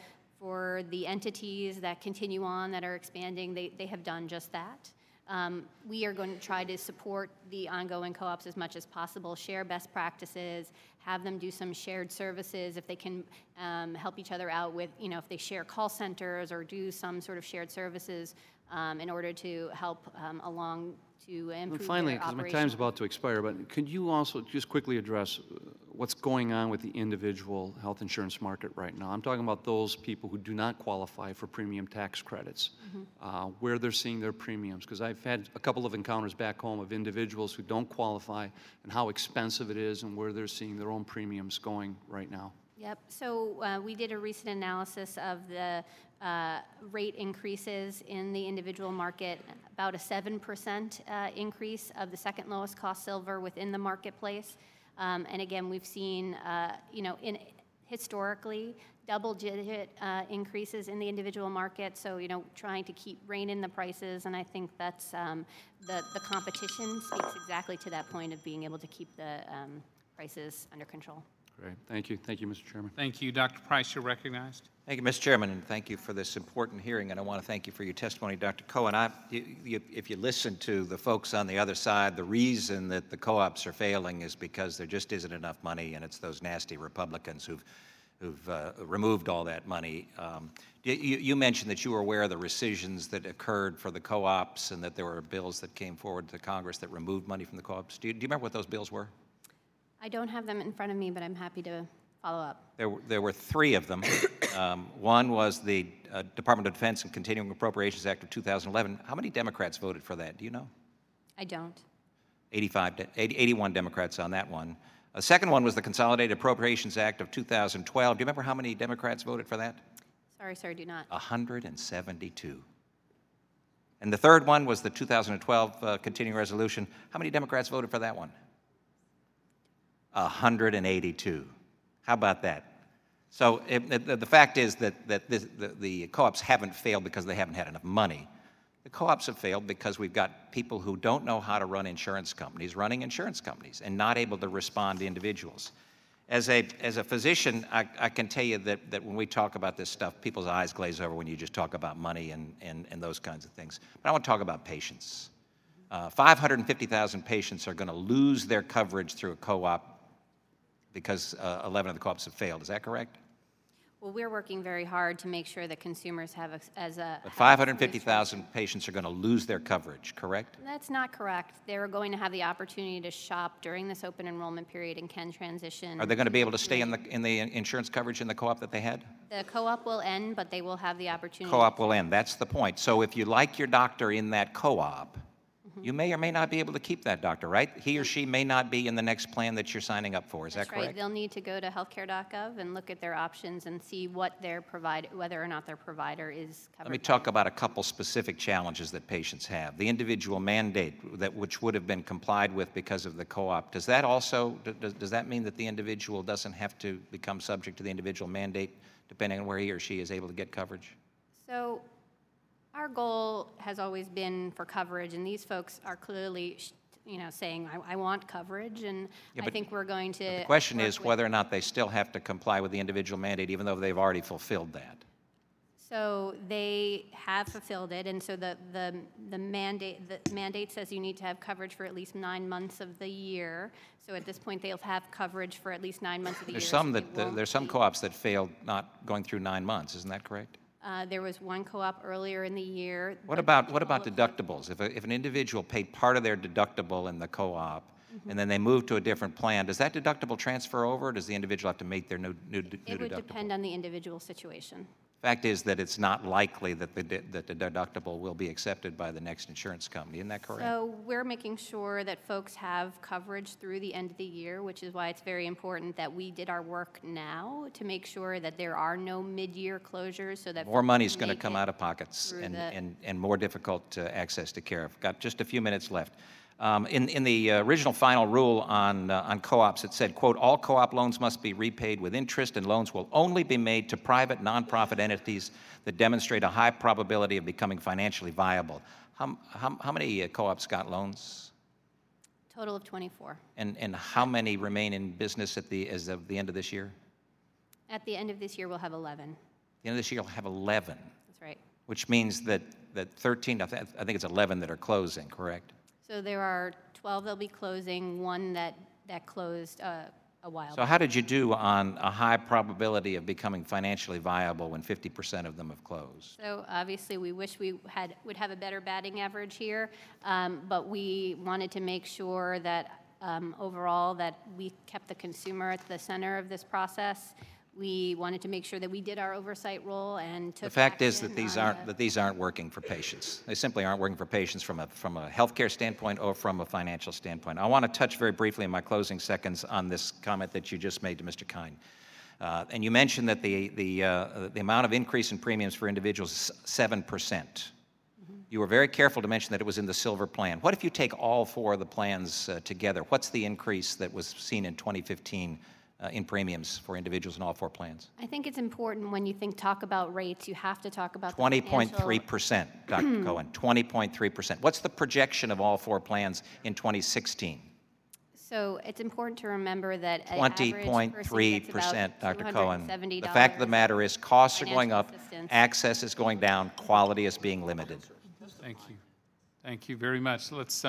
entities that continue on, that are expanding, they have done just that. We are going to try to support the ongoing co-ops as much as possible, share best practices, have them do some shared services if they can help each other out with, if they share call centers or do some sort of shared services in order to help along to improve and finally, their because my operational. time's about to expire, but could you also just quickly address what's going on with the individual health insurance market right now? I'm talking about those people who do not qualify for premium tax credits, where they're seeing their premiums, because I've had a couple of encounters back home of individuals who don't qualify and how expensive it is and where they're seeing their own premiums going right now. Yep. So we did a recent analysis of the rate increases in the individual market, about a 7% increase of the second lowest cost silver within the marketplace. And again, we've seen, historically, double-digit increases in the individual market. So, trying to rein in the prices, and I think that's the competition speaks exactly to that point of being able to keep the prices under control. Great. Thank you. Thank you, Mr. Chairman. Thank you. Dr. Price, you're recognized. Thank you, Mr. Chairman, and thank you for this important hearing. And I want to thank you for your testimony, Dr. Cohen. If you listen to the folks on the other side, the reason that the co-ops are failing is because there just isn't enough money, and it's those nasty Republicans who've removed all that money. You mentioned that you were aware of the rescissions that occurred for the co-ops and that there were bills that came forward to Congress that removed money from the co-ops. Do you remember what those bills were? I don't have them in front of me, but I'm happy to follow up. There were three of them. One was the Department of Defense and Continuing Appropriations Act of 2011. How many Democrats voted for that? Do you know? I don't. 81 Democrats on that one. The second one was the Consolidated Appropriations Act of 2012. Do you remember how many Democrats voted for that? Sorry, sir, I do not. 172. And the third one was the 2012 Continuing Resolution. How many Democrats voted for that one? 182. How about that? So the fact is that the co-ops haven't failed because they haven't had enough money. The co-ops have failed because we've got people who don't know how to run insurance companies running insurance companies and not able to respond to individuals. As a physician, I can tell you that when we talk about this stuff, people's eyes glaze over when you just talk about money and those kinds of things. But I want to talk about patients. 550,000 patients are going to lose their coverage through a co-op because 11 of the co-ops have failed. Is that correct? Well, we're working very hard to make sure that consumers have But 550,000 patients are going to lose their coverage, correct? That's not correct. They're going to have the opportunity to shop during this open enrollment period and can transition. Are they going to be able to stay in the insurance coverage in the co-op that they had? The co-op will end, but they will have the opportunity. Co-op will end. That's the point. So if you like your doctor in that co-op, you may or may not be able to keep that doctor, right? He or she may not be in the next plan that you're signing up for. Is that correct? That's right. They'll need to go to healthcare.gov and look at their options and see what their whether or not their provider is covered. Let me talk about a couple specific challenges that patients have. The individual mandate, which would have been complied with because of the co-op, does that mean that the individual doesn't have to become subject to the individual mandate depending on where he or she is able to get coverage? So our goal has always been for coverage, and these folks are clearly, saying, I want coverage, and I think we're going to. The question is whether or not they still have to comply with the individual mandate, even though they've already fulfilled that. So they have fulfilled it, and so the mandate says you need to have coverage for at least 9 months of the year. So at this point, they'll have coverage for at least 9 months of the year. There's some co-ops that failed not going through 9 months. Isn't that correct? There was one co-op earlier in the year. What about deductibles? If an individual paid part of their deductible in the co-op, and then they move to a different plan, does that deductible transfer over, or does the individual have to make their new deductible? It would depend on the individual situation. Fact is that it's not likely that the deductible will be accepted by the next insurance company. Isn't that correct? So we're making sure that folks have coverage through the end of the year, which is why it's very important that we did our work now to make sure that there are no mid-year closures, so that more money is going to come out of pockets and more difficult access to care. I've got just a few minutes left. In the original final rule on co-ops, it said, quote, all co-op loans must be repaid with interest, and loans will only be made to private nonprofit entities that demonstrate a high probability of becoming financially viable. How many co-ops got loans? Total of 24. And how many remain in business as of the end of this year? At the end of this year, we'll have 11. At the end of this year, you'll have 11. That's right. Which means that 13, I think it's 11 that are closing, correct? So there are 12 that'll be closing, one that closed a while So how did you do on a high probability of becoming financially viable when 50% of them have closed? So obviously we wish we would have a better batting average here, but we wanted to make sure that overall that we kept the consumer at the center of this process. We wanted to make sure that we did our oversight role and took. The fact is that these aren't working for patients. They simply aren't working for patients from a healthcare standpoint or from a financial standpoint. I want to touch very briefly in my closing seconds on this comment that you just made to Mr. Kine. And you mentioned that the amount of increase in premiums for individuals is 7%. You were very careful to mention that it was in the silver plan. What if you take all 4 of the plans together? What's the increase that was seen in 2015 in premiums for individuals in all 4 plans? I think it's important when you talk about rates, you have to talk about 20.3%, Dr. Cohen, 20.3%. What's the projection of all 4 plans in 2016? So it's important to remember that 20.3%, Dr. Cohen. The fact of the matter is costs are going up, access is going down, quality is being limited. Thank you. Thank you very much. Let's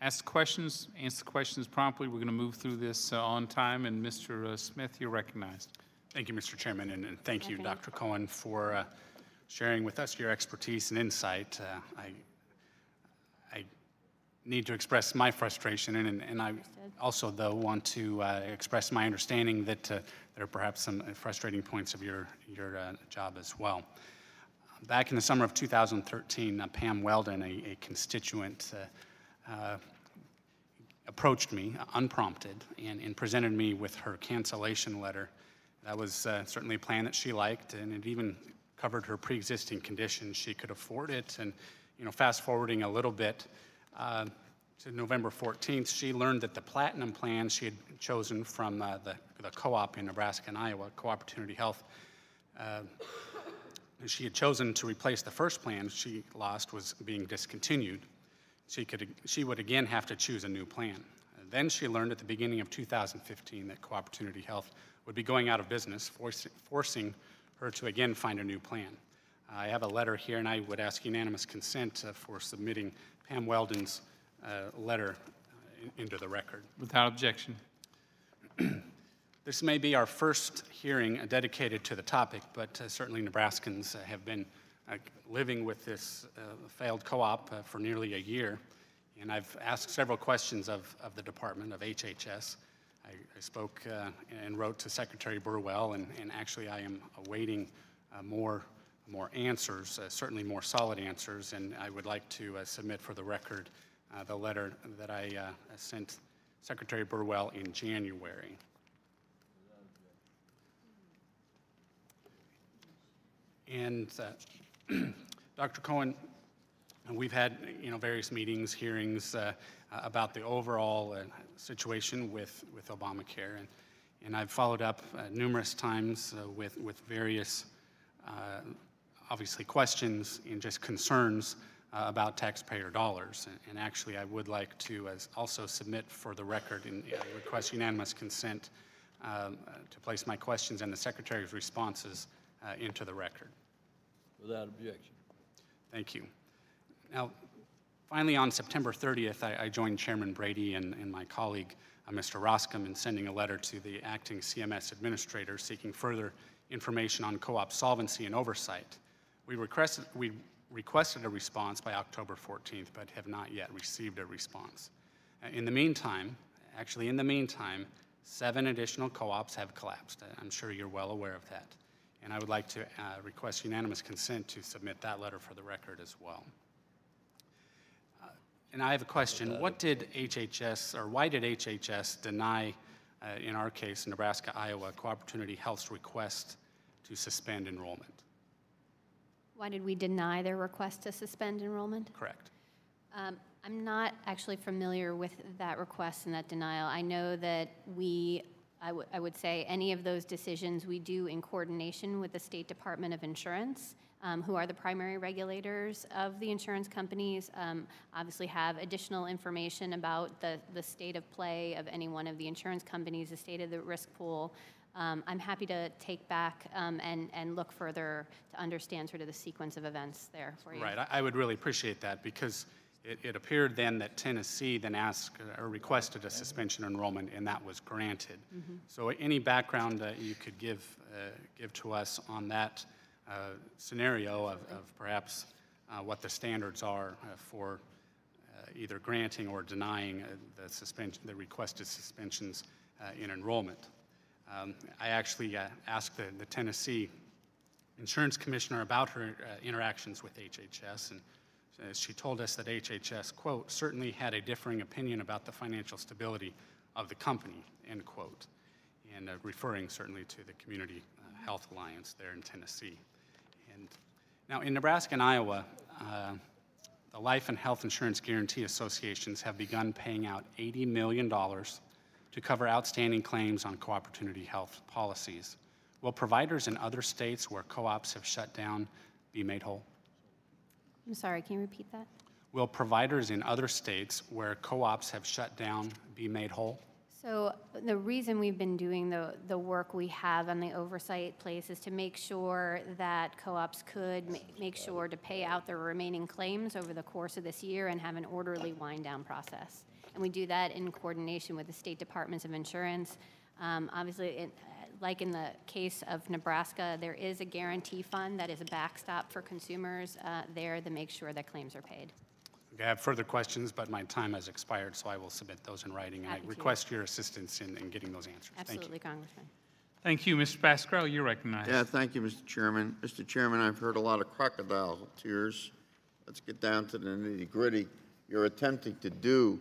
ask questions, answer the questions promptly. We're going to move through this on time. And Mr. Smith, you're recognized. Thank you, Mr. Chairman, and thank you, Dr. Cohen, for sharing with us your expertise and insight. I need to express my frustration, and I also, though, want to express my understanding that there are perhaps some frustrating points of your job as well. Back in the summer of 2013, Pam Weldon, a constituent, approached me unprompted and presented me with her cancellation letter. That was certainly a plan that she liked, and it even covered her pre-existing conditions. She could afford it, and fast forwarding a little bit, to November 14th, she learned that the Platinum plan she had chosen from the co-op in Nebraska and Iowa, Co-Opportunity Health, she had chosen to replace the first plan she lost was being discontinued. She would again have to choose a new plan. Then she learned at the beginning of 2015 that Co-Opportunity Health would be going out of business, forcing her to again find a new plan. I have a letter here, and I would ask unanimous consent for submitting Pam Weldon's letter into the record. Without objection. This may be our first hearing dedicated to the topic, but certainly Nebraskans have been living with this failed co-op for nearly a year. And I've asked several questions of the department, of HHS. I spoke and wrote to Secretary Burwell, and actually I am awaiting more answers, certainly more solid answers, and I would like to submit for the record the letter that I sent Secretary Burwell in January. And Dr. Cohen, we've had various meetings, hearings about the overall situation with Obamacare, and I've followed up numerous times with various obviously questions and just concerns about taxpayer dollars. And actually I would like to also submit for the record and request unanimous consent to place my questions and the Secretary's responses into the record. Without objection. Thank you. Now, finally, on September 30th, I joined Chairman Brady and my colleague, Mr. Roscom, in sending a letter to the acting CMS administrator seeking further information on co-op solvency and oversight. We requested a response by October 14th, but have not yet received a response. In the meantime, 7 additional co-ops have collapsed. I'm sure you're well aware of that. And I would like to request unanimous consent to submit that letter for the record as well. And I have a question. What did HHS, or why did HHS deny, in our case, Nebraska, Iowa, Co-Opportunity Health's request to suspend enrollment? Why did we deny their request to suspend enrollment? Correct. I'm not actually familiar with that request and that denial. I know that I would say any of those decisions we do in coordination with the State Department of Insurance, who are the primary regulators of the insurance companies, obviously have additional information about the state of play of any one of the insurance companies, the state of the risk pool. I'm happy to take back and look further to understand sort of the sequence of events there for you. Right, I would really appreciate that, because it appeared then that Tennessee then asked or requested a suspension of enrollment, and that was granted. Mm-hmm. So any background you could give to us on that scenario of perhaps what the standards are for either granting or denying the requested suspensions in enrollment. I actually asked the Tennessee insurance commissioner about her interactions with HHS, and she told us that HHS, quote, certainly had a differing opinion about the financial stability of the company, end quote, and referring certainly to the Community Health Alliance there in Tennessee. And now in Nebraska and Iowa, the Life and Health Insurance Guarantee Associations have begun paying out $80 million to cover outstanding claims on Co-Opportunity Health policies. Will providers in other states where co-ops have shut down be made whole? I'm sorry, can you repeat that? Will providers in other states where co-ops have shut down be made whole? So the reason we've been doing the work we have on the oversight place is to make sure that co-ops could make sure to pay out their remaining claims over the course of this year and have an orderly wind-down process. And we do that in coordination with the state departments of insurance. Obviously, like in the case of Nebraska, there is a guarantee fund that is a backstop for consumers there to make sure that claims are paid. Okay, I have further questions, but my time has expired, so I will submit those in writing. And I request your assistance in getting those answers. Absolutely, Congressman. Thank you. Mr. Pascrell, you're recognized. Yeah, thank you, Mr. Chairman. Mr. Chairman, I've heard a lot of crocodile tears. Let's get down to the nitty-gritty. You're attempting to do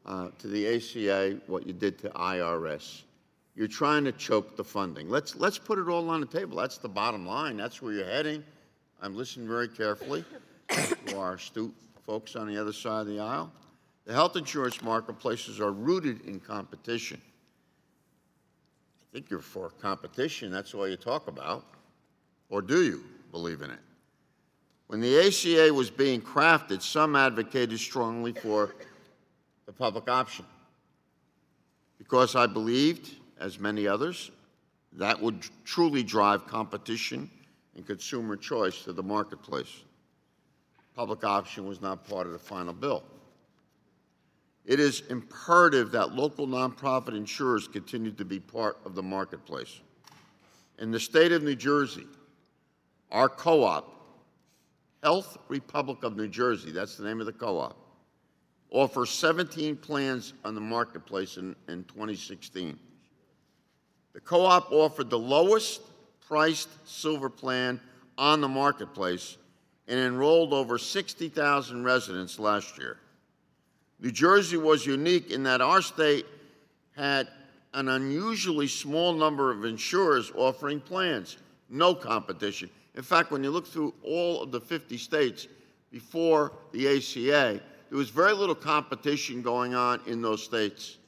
to the ACA what you did to IRS. You're trying to choke the funding. Let's put it all on the table. That's the bottom line. That's where you're heading. I'm listening very carefully to our astute folks on the other side of the aisle. The health insurance marketplaces are rooted in competition. I think you're for competition, that's all you talk about. Or do you believe in it? When the ACA was being crafted, some advocated strongly for the public option because I believed, as many others, that would truly drive competition and consumer choice to the marketplace. Public option was not part of the final bill. It is imperative that local nonprofit insurers continue to be part of the marketplace. In the state of New Jersey, our co-op, Health Republic of New Jersey, that's the name of the co-op, offers 17 plans on the marketplace in 2016. The co-op offered the lowest priced silver plan on the marketplace and enrolled over 60,000 residents last year. New Jersey was unique in that our state had an unusually small number of insurers offering plans, no competition. In fact, when you look through all of the 50 states before the ACA, there was very little competition going on in those states.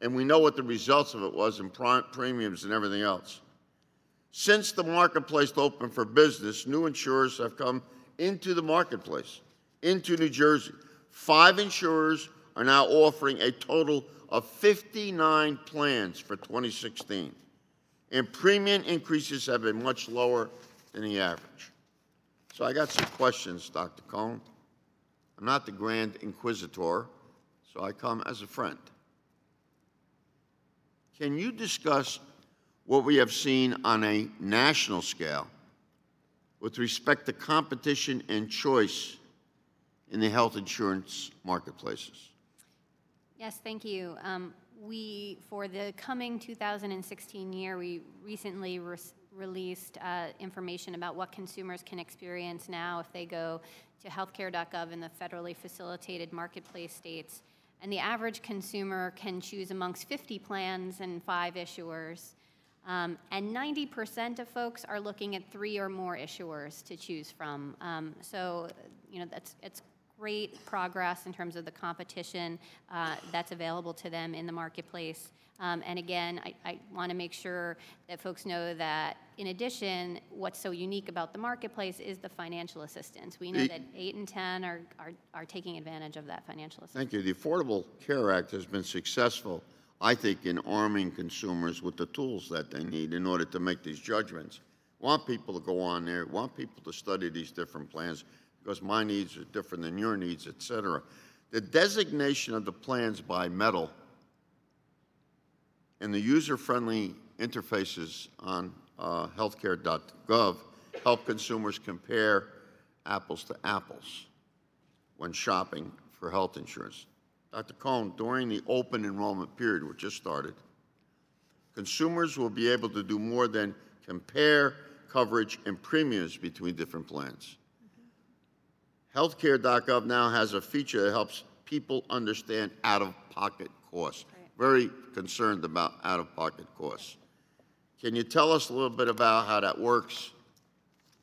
And we know what the results of it was in premiums and everything else. Since the marketplace opened for business, new insurers have come into the marketplace, into New Jersey. 5 insurers are now offering a total of 59 plans for 2016. And premium increases have been much lower than the average. So I got some questions, Dr. Cohen. I'm not the Grand Inquisitor, so I come as a friend. Can you discuss what we have seen on a national scale with respect to competition and choice in the health insurance marketplaces? Yes, thank you. For the coming 2016 year, we recently released information about what consumers can experience now if they go to healthcare.gov in the federally facilitated marketplace states. And the average consumer can choose amongst 50 plans and 5 issuers. And 90% of folks are looking at 3 or more issuers to choose from. So, you know, it's great progress in terms of the competition that's available to them in the marketplace. And again, I want to make sure that folks know that, in addition, what's so unique about the marketplace is the financial assistance. We know that 8 in 10 are taking advantage of that financial assistance. Thank you. The Affordable Care Act has been successful, I think, in arming consumers with the tools that they need in order to make these judgments. Want people to go on there, want people to study these different plans because my needs are different than your needs, et cetera. The designation of the plans by metal and the user-friendly interfaces on healthcare.gov help consumers compare apples to apples when shopping for health insurance. Dr. Cohen, during the open enrollment period, which just started, consumers will be able to do more than compare coverage and premiums between different plans. Healthcare.gov now has a feature that helps people understand out-of-pocket costs. Very concerned about out-of-pocket costs. Can you tell us a little bit about how that works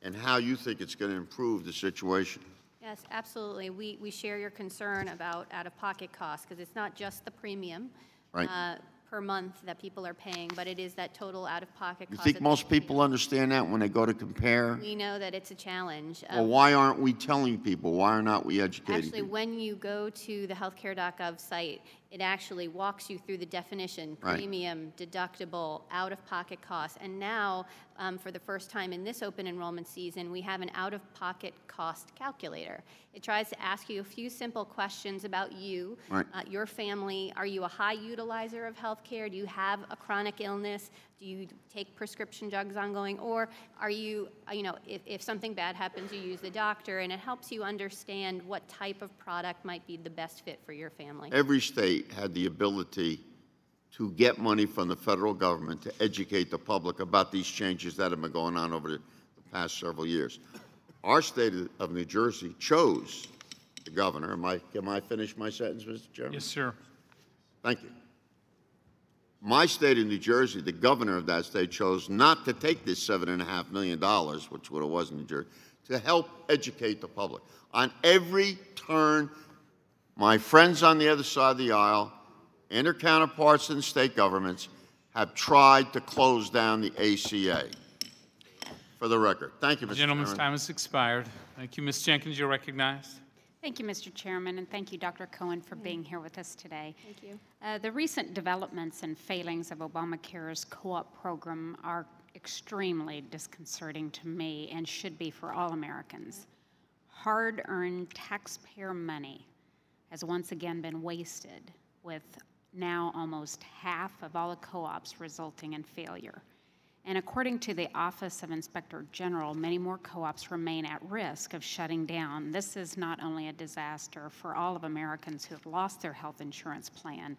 and how you think it's going to improve the situation? Yes, absolutely. We share your concern about out-of-pocket costs because it's not just the premium per month that people are paying, but it is that total out-of-pocket cost. You think most people understand that when they go to compare? We know that it's a challenge. Well, why aren't we telling people? Why are not we educating Actually, people? when you go to the healthcare.gov site, it actually walks you through the definition, premium, deductible, out-of-pocket costs. And now, for the first time in this open enrollment season, we have an out-of-pocket cost calculator. It tries to ask you a few simple questions about you, your family. Are you a high utilizer of healthcare? Do you have a chronic illness? Do you take prescription drugs ongoing? Or are you, if something bad happens, you use the doctor, and it helps you understand what type of product might be the best fit for your family. Every state had the ability to get money from the federal government to educate the public about these changes that have been going on over the past several years. Our state of New Jersey chose the governor. Can I finish my sentence, Mr. Chairman? Yes, sir. Thank you. My state of New Jersey, the governor of that state chose not to take this $7.5 million, which what it was in New Jersey, to help educate the public. On every turn, My friends on the other side of the aisle and their counterparts in the state governments have tried to close down the ACA. For the record. Thank you, Mr. The gentleman's Chairman. time has expired. Thank you. Ms. Jenkins, you're recognized. Thank you, Mr. Chairman, and thank you, Dr. Cohen, for being here with us today. Thank you. The recent developments and failings of Obamacare's co-op program are extremely disconcerting to me and should be for all Americans. Hard-earned taxpayer money has once again been wasted, with now almost half of all the co-ops resulting in failure. And according to the Office of Inspector General, many more co-ops remain at risk of shutting down. This is not only a disaster for all of Americans who have lost their health insurance plan,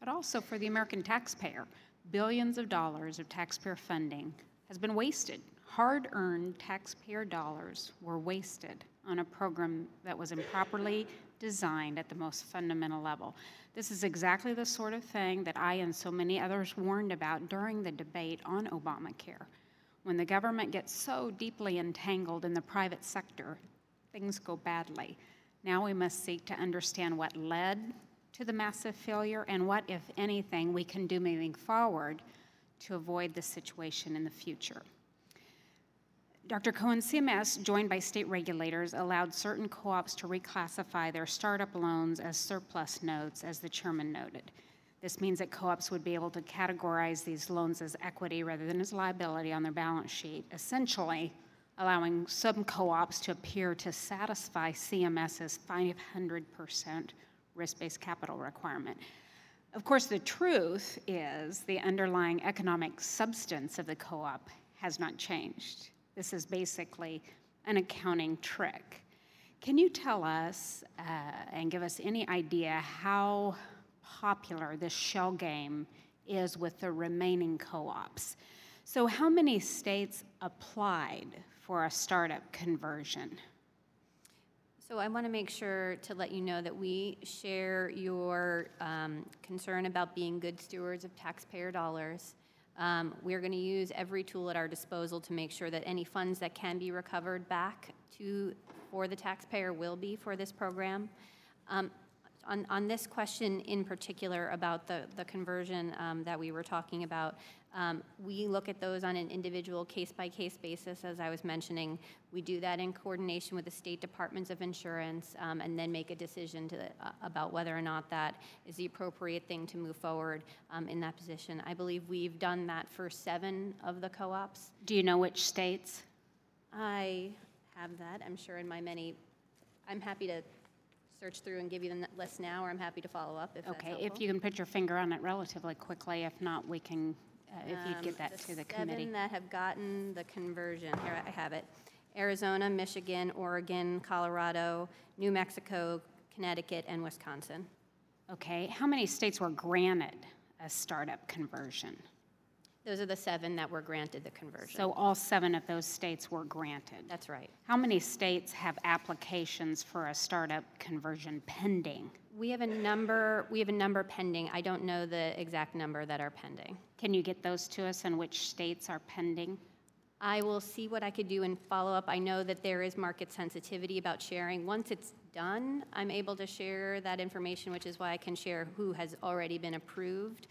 but also for the American taxpayer. Billions of dollars of taxpayer funding has been wasted. Hard-earned taxpayer dollars were wasted on a program that was improperly designed at the most fundamental level. This is exactly the sort of thing that I and so many others warned about during the debate on Obamacare. When the government gets so deeply entangled in the private sector, things go badly. Now we must seek to understand what led to the massive failure and what, if anything, we can do moving forward to avoid this situation in the future. Dr. Cohen, CMS, joined by state regulators, allowed certain co-ops to reclassify their startup loans as surplus notes, as the chairman noted. This means that co-ops would be able to categorize these loans as equity rather than as liability on their balance sheet, essentially allowing some co-ops to appear to satisfy CMS's 500% risk-based capital requirement. Of course, the truth is the underlying economic substance of the co-op has not changed. This is basically an accounting trick. Can you tell us and give us any idea how popular this shell game is with the remaining co-ops? So how many states applied for a startup conversion? So I want to make sure to let you know that we share your concern about being good stewards of taxpayer dollars. We're going to use every tool at our disposal to make sure that any funds that can be recovered back for the taxpayer will be for this program. On this question in particular about the conversion that we were talking about, we look at those on an individual case-by-case basis, as I was mentioning. We do that in coordination with the state departments of insurance and then make a decision about whether or not that is the appropriate thing to move forward in that position. I believe we've done that for 7 of the co-ops. Do you know which states? I have that, I'm sure, in my many. I'm happy to search through and give you the list now, or I'm happy to follow up if that's helpful. Okay, if you can put your finger on it relatively quickly. If not, we can, if you'd get that to the committee. 7 that have gotten the conversion, here I have it. Arizona, Michigan, Oregon, Colorado, New Mexico, Connecticut, and Wisconsin. Okay, how many states were granted a startup conversion? Those are the 7 that were granted the conversion. So all 7 of those states were granted? That's right. How many states have applications for a startup conversion pending? We have a number pending. I don't know the exact number that are pending. Can you get those to us, and which states are pending? I will see what I could do and follow up. I know that there is market sensitivity about sharing. Once it's done, I'm able to share that information, which is why I can share who has already been approved.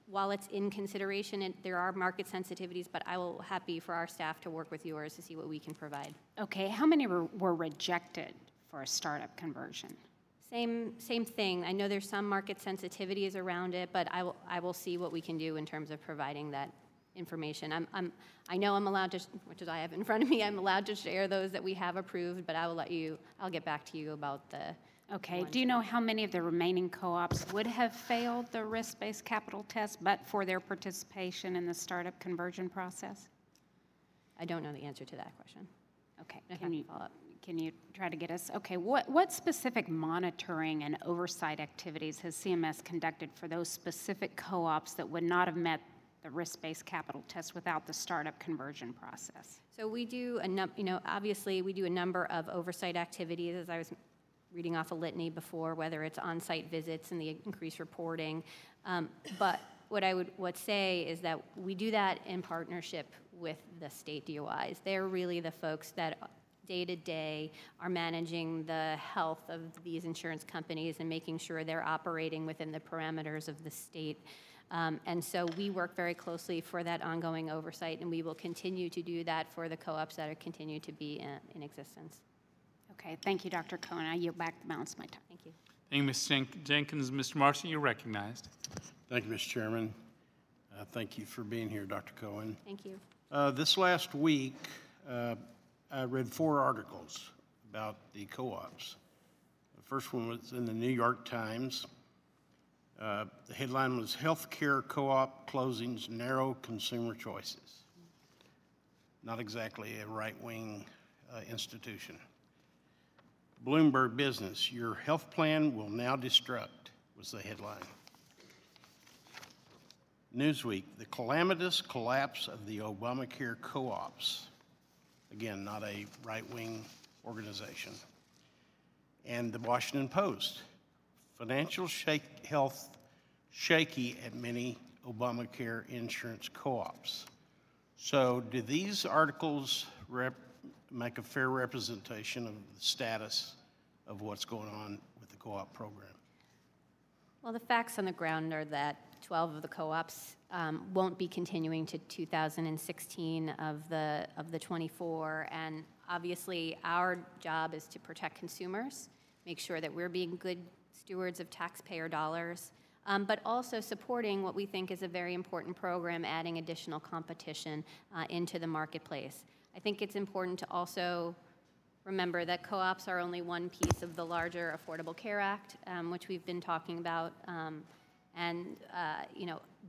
While it's in consideration, there are market sensitivities, but I will happy for our staff to work with yours to see what we can provide. Okay, how many were rejected for a startup conversion? Same thing. I know there's some market sensitivities around it, but I will see what we can do in terms of providing that information. I know I'm allowed to, which is I have in front of me, I'm allowed to share those that we have approved, but I'll get back to you about the. Okay, do you know how many of the remaining co-ops would have failed the risk-based capital test but for their participation in the startup conversion process? I don't know the answer to that question. Okay, can you try to get us, okay, what specific monitoring and oversight activities has CMS conducted for those specific co-ops that would not have met the risk-based capital test without the startup conversion process? So we do, obviously we do a number of oversight activities, as I was reading off a litany before, whether it's on-site visits and the increased reporting. But what I would say is that we do that in partnership with the state DOIs. They're really the folks that day to day are managing the health of these insurance companies and making sure they're operating within the parameters of the state. And so we work very closely for that ongoing oversight, and we will continue to do that for the co-ops that are continue to be in existence. Okay, thank you, Dr. Cohen. I yield back the balance of my time. Thank you. Thank you, Ms. Jenkins. Mr. Marshall, you're recognized. Thank you, Mr. Chairman. Thank you for being here, Dr. Cohen. Thank you. This last week, I read 4 articles about the co-ops. The first one was in the New York Times. The headline was Healthcare Co-op Closings Narrow Consumer Choices. Not exactly a right-wing institution. Bloomberg Business, Your Health Plan Will Now Destruct, was the headline. Newsweek, The Calamitous Collapse of the Obamacare Co-ops. Again, not a right-wing organization. And the Washington Post, Financial Health Shaky at Many Obamacare Insurance Co-ops. So do these articles make a fair representation of the status of what's going on with the co-op program? Well, the facts on the ground are that 12 of the co-ops won't be continuing to 2016 of the 24, and obviously our job is to protect consumers, make sure that we're being good stewards of taxpayer dollars, but also supporting what we think is a very important program, adding additional competition into the marketplace. I think it's important to also remember that co-ops are only one piece of the larger Affordable Care Act, which we've been talking about, and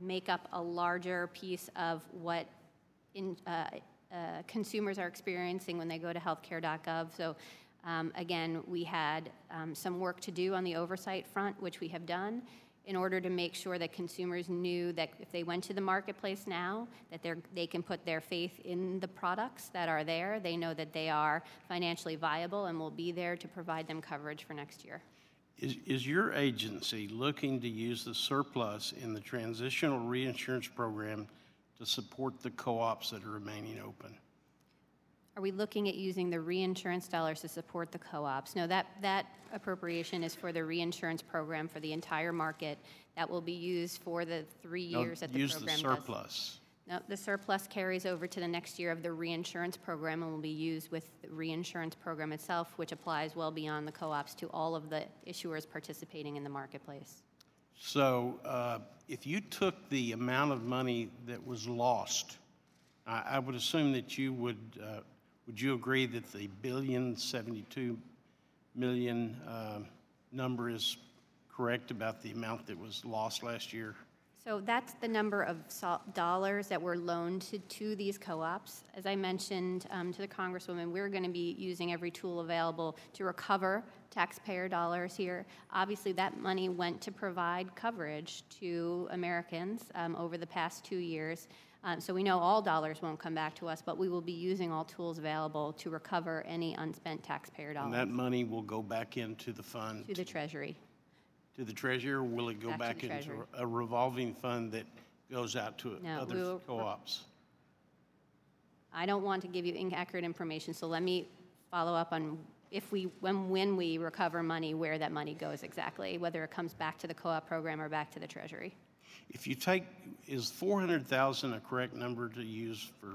make up a larger piece of what consumers are experiencing when they go to healthcare.gov. So again, we had some work to do on the oversight front, which we have done, in order to make sure that consumers knew that if they went to the marketplace now, that they can put their faith in the products that are there. They know that they are financially viable and will be there to provide them coverage for next year. Is your agency looking to use the surplus in the transitional reinsurance program to support the co-ops that are remaining open? Are we looking at using the reinsurance dollars to support the co-ops? No, that appropriation is for the reinsurance program for the entire market. That will be used for the 3 years that the program does. Use the surplus. No, the surplus carries over to the next year of the reinsurance program and will be used with the reinsurance program itself, which applies well beyond the co-ops to all of the issuers participating in the marketplace. So if you took the amount of money that was lost, I would assume that you would you agree that the $1.072 billion number is correct about the amount that was lost last year? So that's the number of dollars that were loaned to these co-ops. As I mentioned to the Congresswoman, we're going to be using every tool available to recover taxpayer dollars here. Obviously, that money went to provide coverage to Americans over the past 2 years. So we know all dollars won't come back to us, but we will be using all tools available to recover any unspent taxpayer dollars. And that money will go back into the fund? To the Treasury. To the Treasury, or will it go back into a revolving fund that goes out to other co-ops? I don't want to give you inaccurate information, so let me follow up on when we recover money, where that money goes exactly, whether it comes back to the co-op program or back to the Treasury. If you take, is 400,000 a correct number to use for,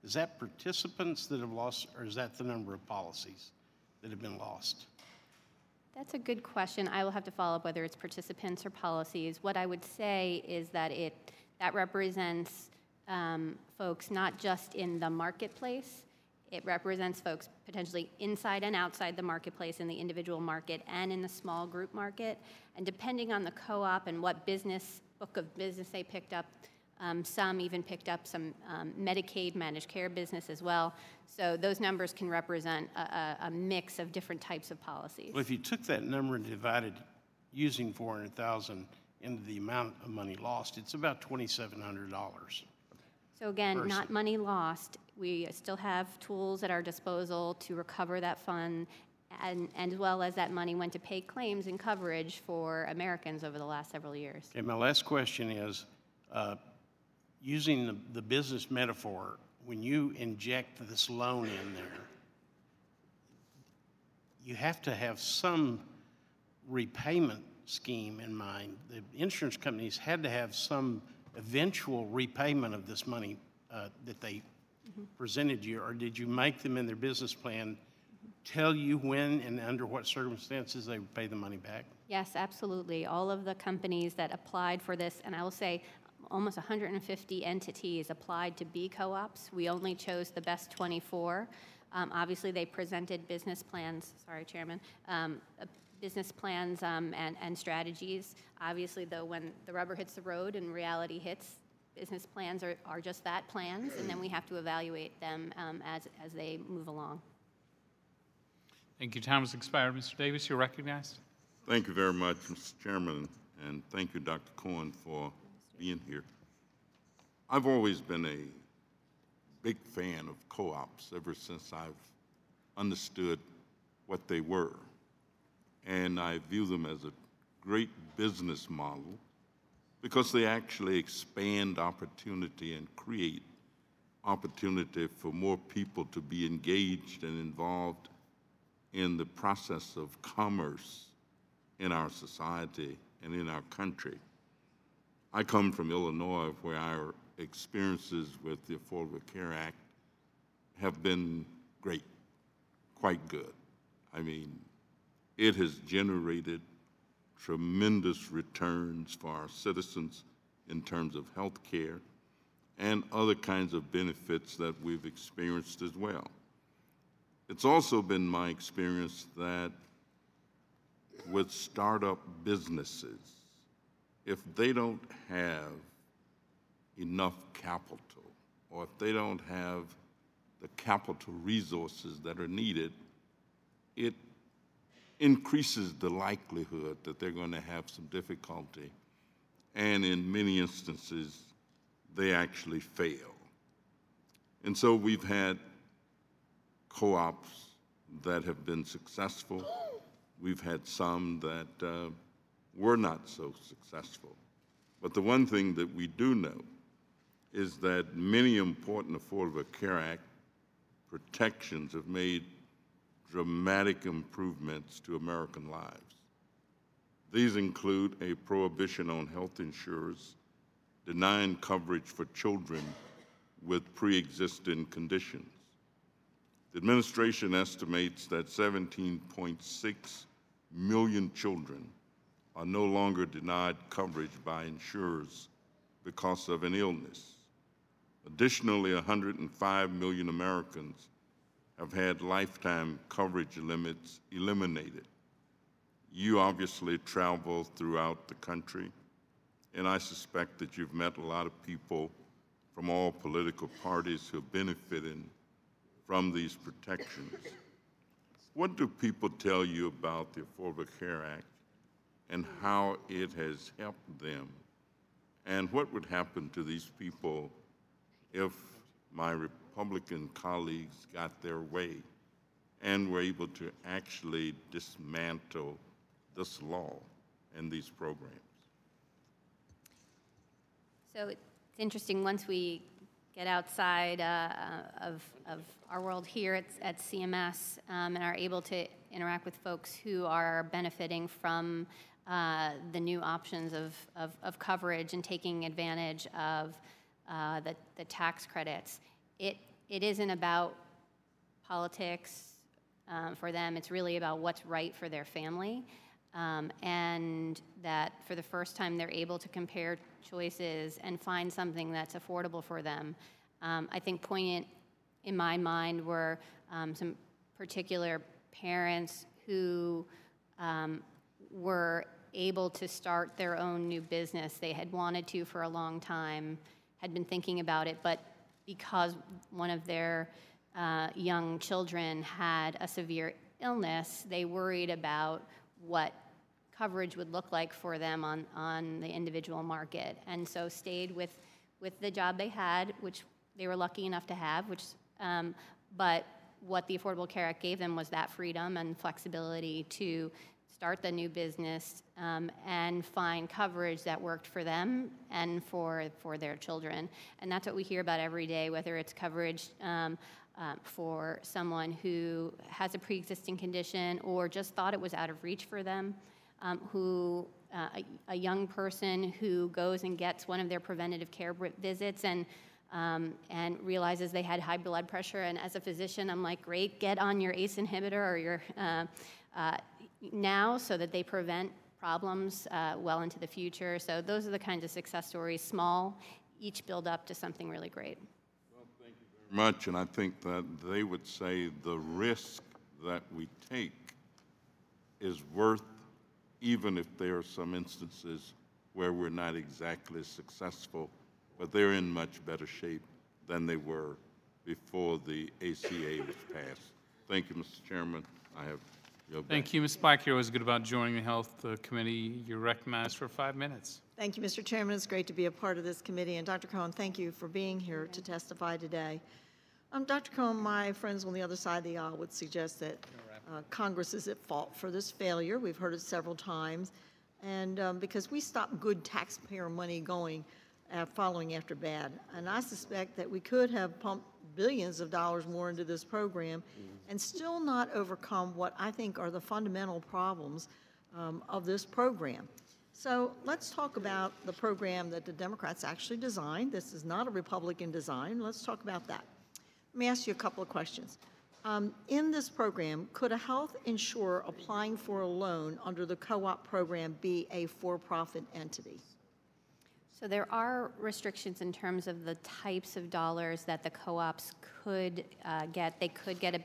is that participants that have lost, or is that the number of policies that have been lost? That's a good question. I will have to follow up whether it's participants or policies. What I would say is that that represents folks not just in the marketplace. It represents folks potentially inside and outside the marketplace, in the individual market and in the small group market. And depending on the co-op and what book of business they picked up, some even picked up some Medicaid managed care business as well. So those numbers can represent a mix of different types of policies. Well, if you took that number and divided using 400,000 into the amount of money lost, it's about $2,700. So again, not money lost. We still have tools at our disposal to recover that fund, and as well as that money went to pay claims and coverage for Americans over the last several years. Okay, my last question is, using the business metaphor, when you inject this loan in there, you have to have some repayment scheme in mind. The insurance companies had to have some eventual repayment of this money that they presented you, or did you make them in their business plan tell you when and under what circumstances they would pay the money back? Yes, absolutely. All of the companies that applied for this, and I will say almost 150 entities applied to be co-ops. We only chose the best 24. Obviously, they presented business plans, sorry, Chairman, business plans and strategies. Obviously, though, when the rubber hits the road and reality hits, business plans are just that, plans, and then we have to evaluate them as they move along. Thank you. Time has expired. Mr. Davis, you're recognized. Thank you very much, Mr. Chairman, and thank you, Dr. Cohen, for being here. I've always been a big fan of co-ops ever since I've understood what they were. And I view them as a great business model because they actually expand opportunity and create opportunity for more people to be engaged and involved in the process of commerce in our society and in our country. I come from Illinois, where our experiences with the Affordable Care Act have been great, quite good. I mean, it has generated tremendous returns for our citizens in terms of health care and other kinds of benefits that we've experienced as well. It's also been my experience that with startup businesses, if they don't have enough capital, or if they don't have the capital resources that are needed, it increases the likelihood that they're going to have some difficulty. And in many instances, they actually fail. And so we've had co-ops that have been successful. We've had some that were not so successful. But the one thing that we do know is that many important Affordable Care Act protections have made dramatic improvements to American lives. These include a prohibition on health insurers denying coverage for children with pre-existing conditions. The administration estimates that 17.6 million children are no longer denied coverage by insurers because of an illness. Additionally, 105 million Americans have had lifetime coverage limits eliminated. You obviously travel throughout the country, and I suspect that you've met a lot of people from all political parties who are benefiting from these protections. What do people tell you about the Affordable Care Act and how it has helped them? And what would happen to these people if my Republican colleagues got their way and were able to actually dismantle this law and these programs? So it's interesting, once we get outside of our world here at CMS and are able to interact with folks who are benefiting from the new options of coverage and taking advantage of the tax credits. It isn't about politics for them. It's really about what's right for their family, and that for the first time they're able to compare choices and find something that's affordable for them. I think poignant in my mind were some particular parents who were able to start their own new business. They had wanted to for a long time, had been thinking about it, but because one of their young children had a severe illness, they worried about what coverage would look like for them on the individual market, and so stayed with the job they had, which they were lucky enough to have, but what the Affordable Care Act gave them was that freedom and flexibility to start the new business and find coverage that worked for them and for their children. And that's what we hear about every day, whether it's coverage for someone who has a pre-existing condition or just thought it was out of reach for them, a young person who goes and gets one of their preventative care visits and realizes they had high blood pressure. And as a physician, I'm like, great, get on your ACE inhibitor or your now so that they prevent problems well into the future. So those are the kinds of success stories, small, each build up to something really great. Well, thank you very much, and I think that they would say the risk that we take is worth, even if there are some instances where we're not exactly as successful, but they're in much better shape than they were before the ACA was passed. Thank you, Mr. Chairman. I have your back. Thank you, Ms. Black. You're always good about joining the Health Committee. You're recognized for 5 minutes. Thank you, Mr. Chairman. It's great to be a part of this committee. And Dr. Cohen, thank you for being here to testify today. Dr. Cohen, my friends on the other side of the aisle would suggest that Congress is at fault for this failure. We've heard it several times. And because we stopped good taxpayer money going, following after bad. And I suspect that we could have pumped billions of dollars more into this program and still not overcome what I think are the fundamental problems of this program. So let's talk about the program that the Democrats actually designed. This is not a Republican design. Let's talk about that. Let me ask you a couple of questions. In this program, could a health insurer applying for a loan under the co-op program be a for-profit entity? So there are restrictions in terms of the types of dollars that the co-ops could get. They could get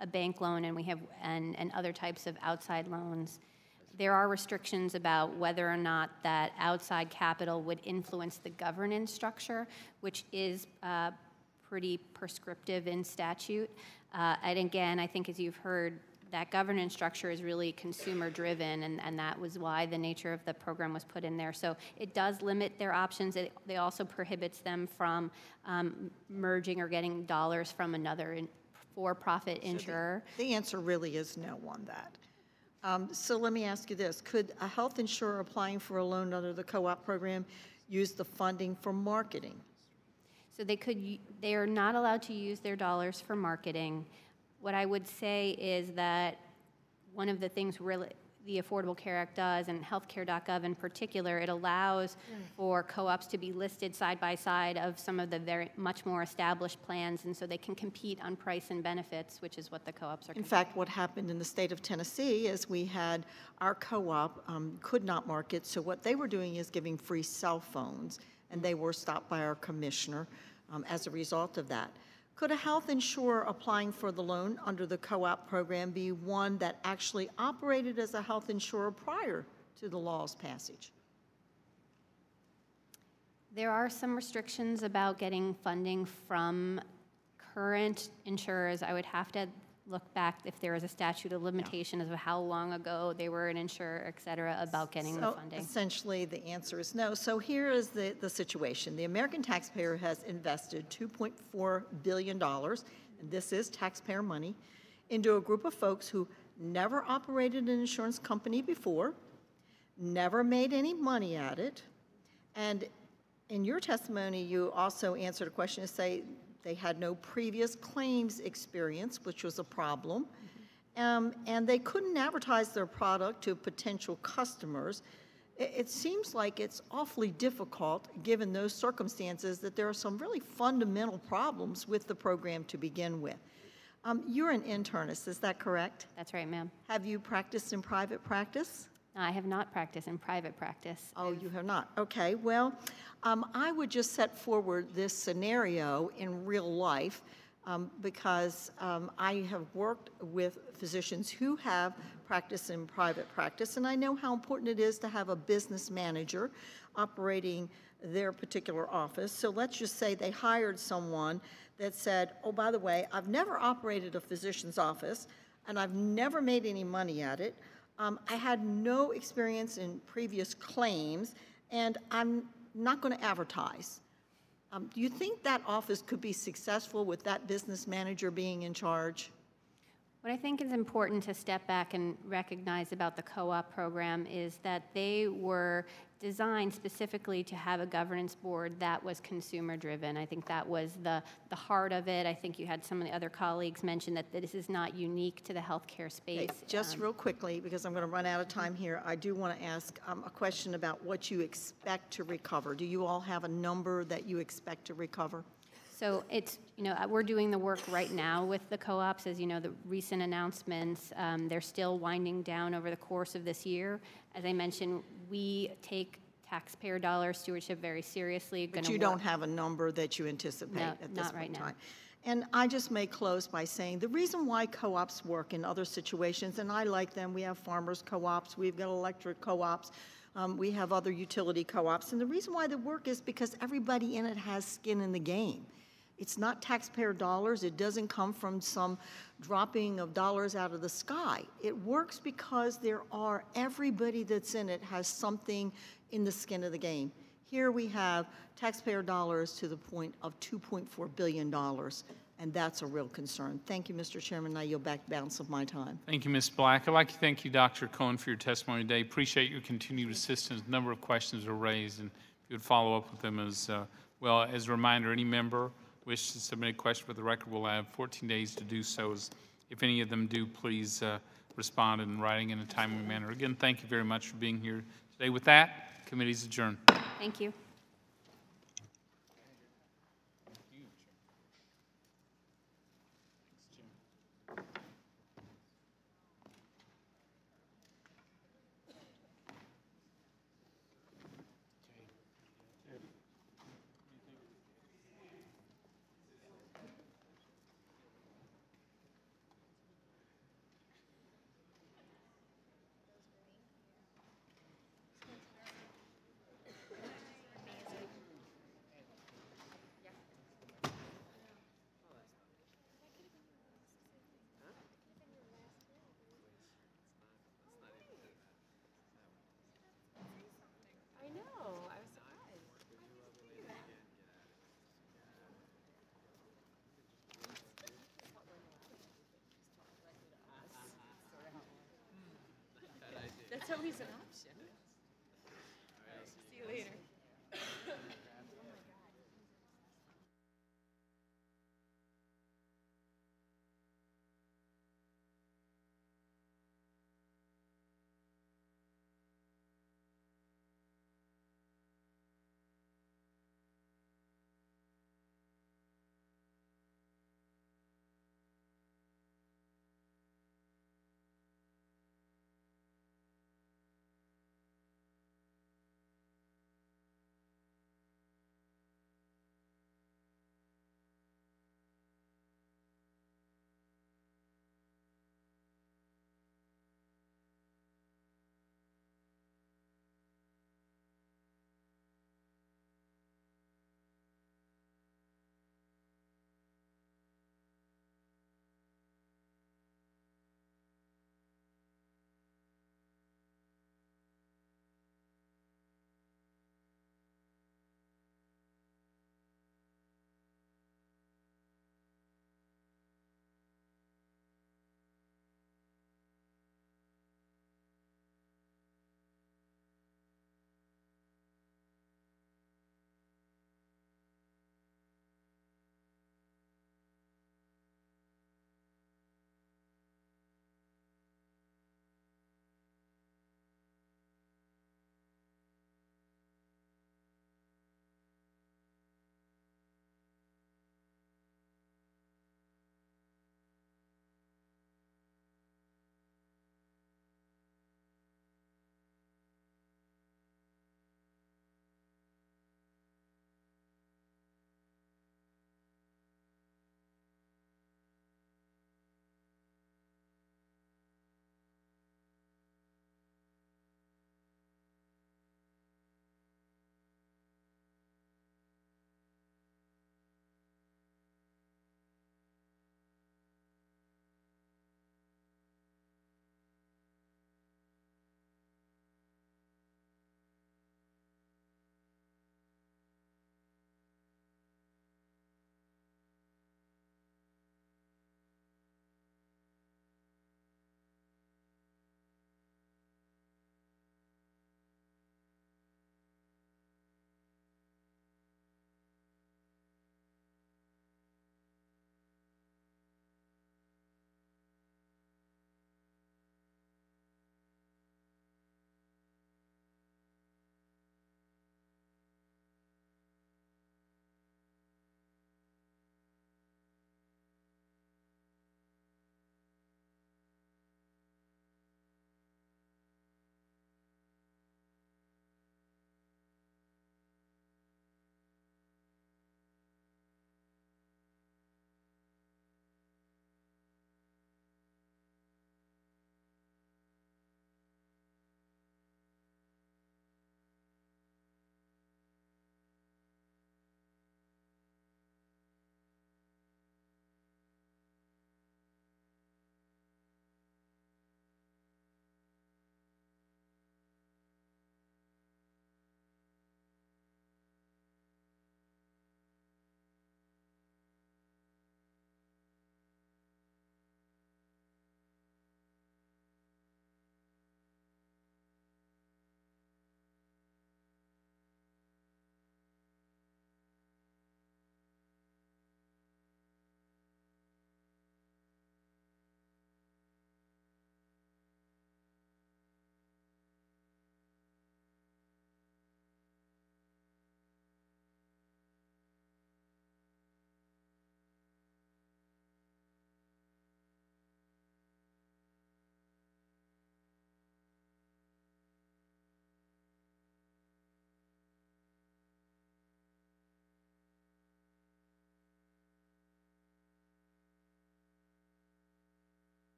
a bank loan, and we have and other types of outside loans. There are restrictions about whether or not that outside capital would influence the governance structure, which is pretty prescriptive in statute. And again, I think as you've heard, that governance structure is really consumer-driven, and that was why the nature of the program was put in there. So it does limit their options. It also prohibits them from merging or getting dollars from another for-profit insurer. So the answer really is no on that. So let me ask you this. Could a health insurer applying for a loan under the co-op program use the funding for marketing? So they are not allowed to use their dollars for marketing. What I would say is that one of the things really the Affordable Care Act does, and healthcare.gov in particular, it allows for co-ops to be listed side by side of some of the very much more established plans, and so they can compete on price and benefits, which is what the co-ops are. In fact, what happened in the state of Tennessee is we had our co-op could not market, so what they were doing is giving free cell phones, and they were stopped by our commissioner as a result of that. Could a health insurer applying for the loan under the co-op program be one that actually operated as a health insurer prior to the law's passage? There are some restrictions about getting funding from current insurers. I would have to look back if there is a statute of limitations of how long ago they were an insurer, et cetera, about getting the funding. Essentially, the answer is no. So here is the situation. The American taxpayer has invested $2.4 billion, and this is taxpayer money, into a group of folks who never operated an insurance company before, never made any money at it, and in your testimony, you also answered a question to say they had no previous claims experience, which was a problem, and they couldn't advertise their product to potential customers. It seems like it's awfully difficult, given those circumstances, that there are some really fundamental problems with the program to begin with. You're an internist, is that correct? That's right, ma'am. Have you practiced in private practice? I have not practiced in private practice. Oh, you have not. Okay, well, I would just set forward this scenario in real life because I have worked with physicians who have practiced in private practice, and I know how important it is to have a business manager operating their particular office. So let's just say they hired someone that said, oh, by the way, I've never operated a physician's office, and I've never made any money at it. I had no experience in previous claims, and I'm not going to advertise. Do you think that office could be successful with that business manager being in charge? What I think is important to step back and recognize about the co-op program is that they were designed specifically to have a governance board that was consumer-driven. I think that was the heart of it. I think you had some of the other colleagues mention that this is not unique to the healthcare space. Okay, just real quickly, because I'm going to run out of time here, I do want to ask a question about what you expect to recover. Do you all have a number that you expect to recover? So it's, we're doing the work right now with the co-ops. As you know, the recent announcements, they're still winding down over the course of this year. As I mentioned, we take taxpayer dollar stewardship very seriously. But you don't have a number that you anticipate at this point in time. And I just may close by saying the reason why co-ops work in other situations, and I like them, we have farmers co-ops, we've got electric co-ops, we have other utility co-ops, and the reason why they work is because everybody in it has skin in the game. It's not taxpayer dollars. It doesn't come from some dropping of dollars out of the sky. It works because everybody that's in it has something in the skin of the game. Here we have taxpayer dollars to the point of $2.4 billion, and that's a real concern. Thank you, Mr. Chairman. Now yield back the balance of my time. Thank you, Ms. Black. I'd like to thank you, Dr. Cohen, for your testimony today. Appreciate your continued assistance. A number of questions were raised, and if you would follow up with them as well. As a reminder, any member wish to submit a question for the record, we'll have 14 days to do so. If any of them do, please respond in writing in a timely manner. Again, thank you very much for being here today. With that, committee is adjourned. Thank you. That's always an option.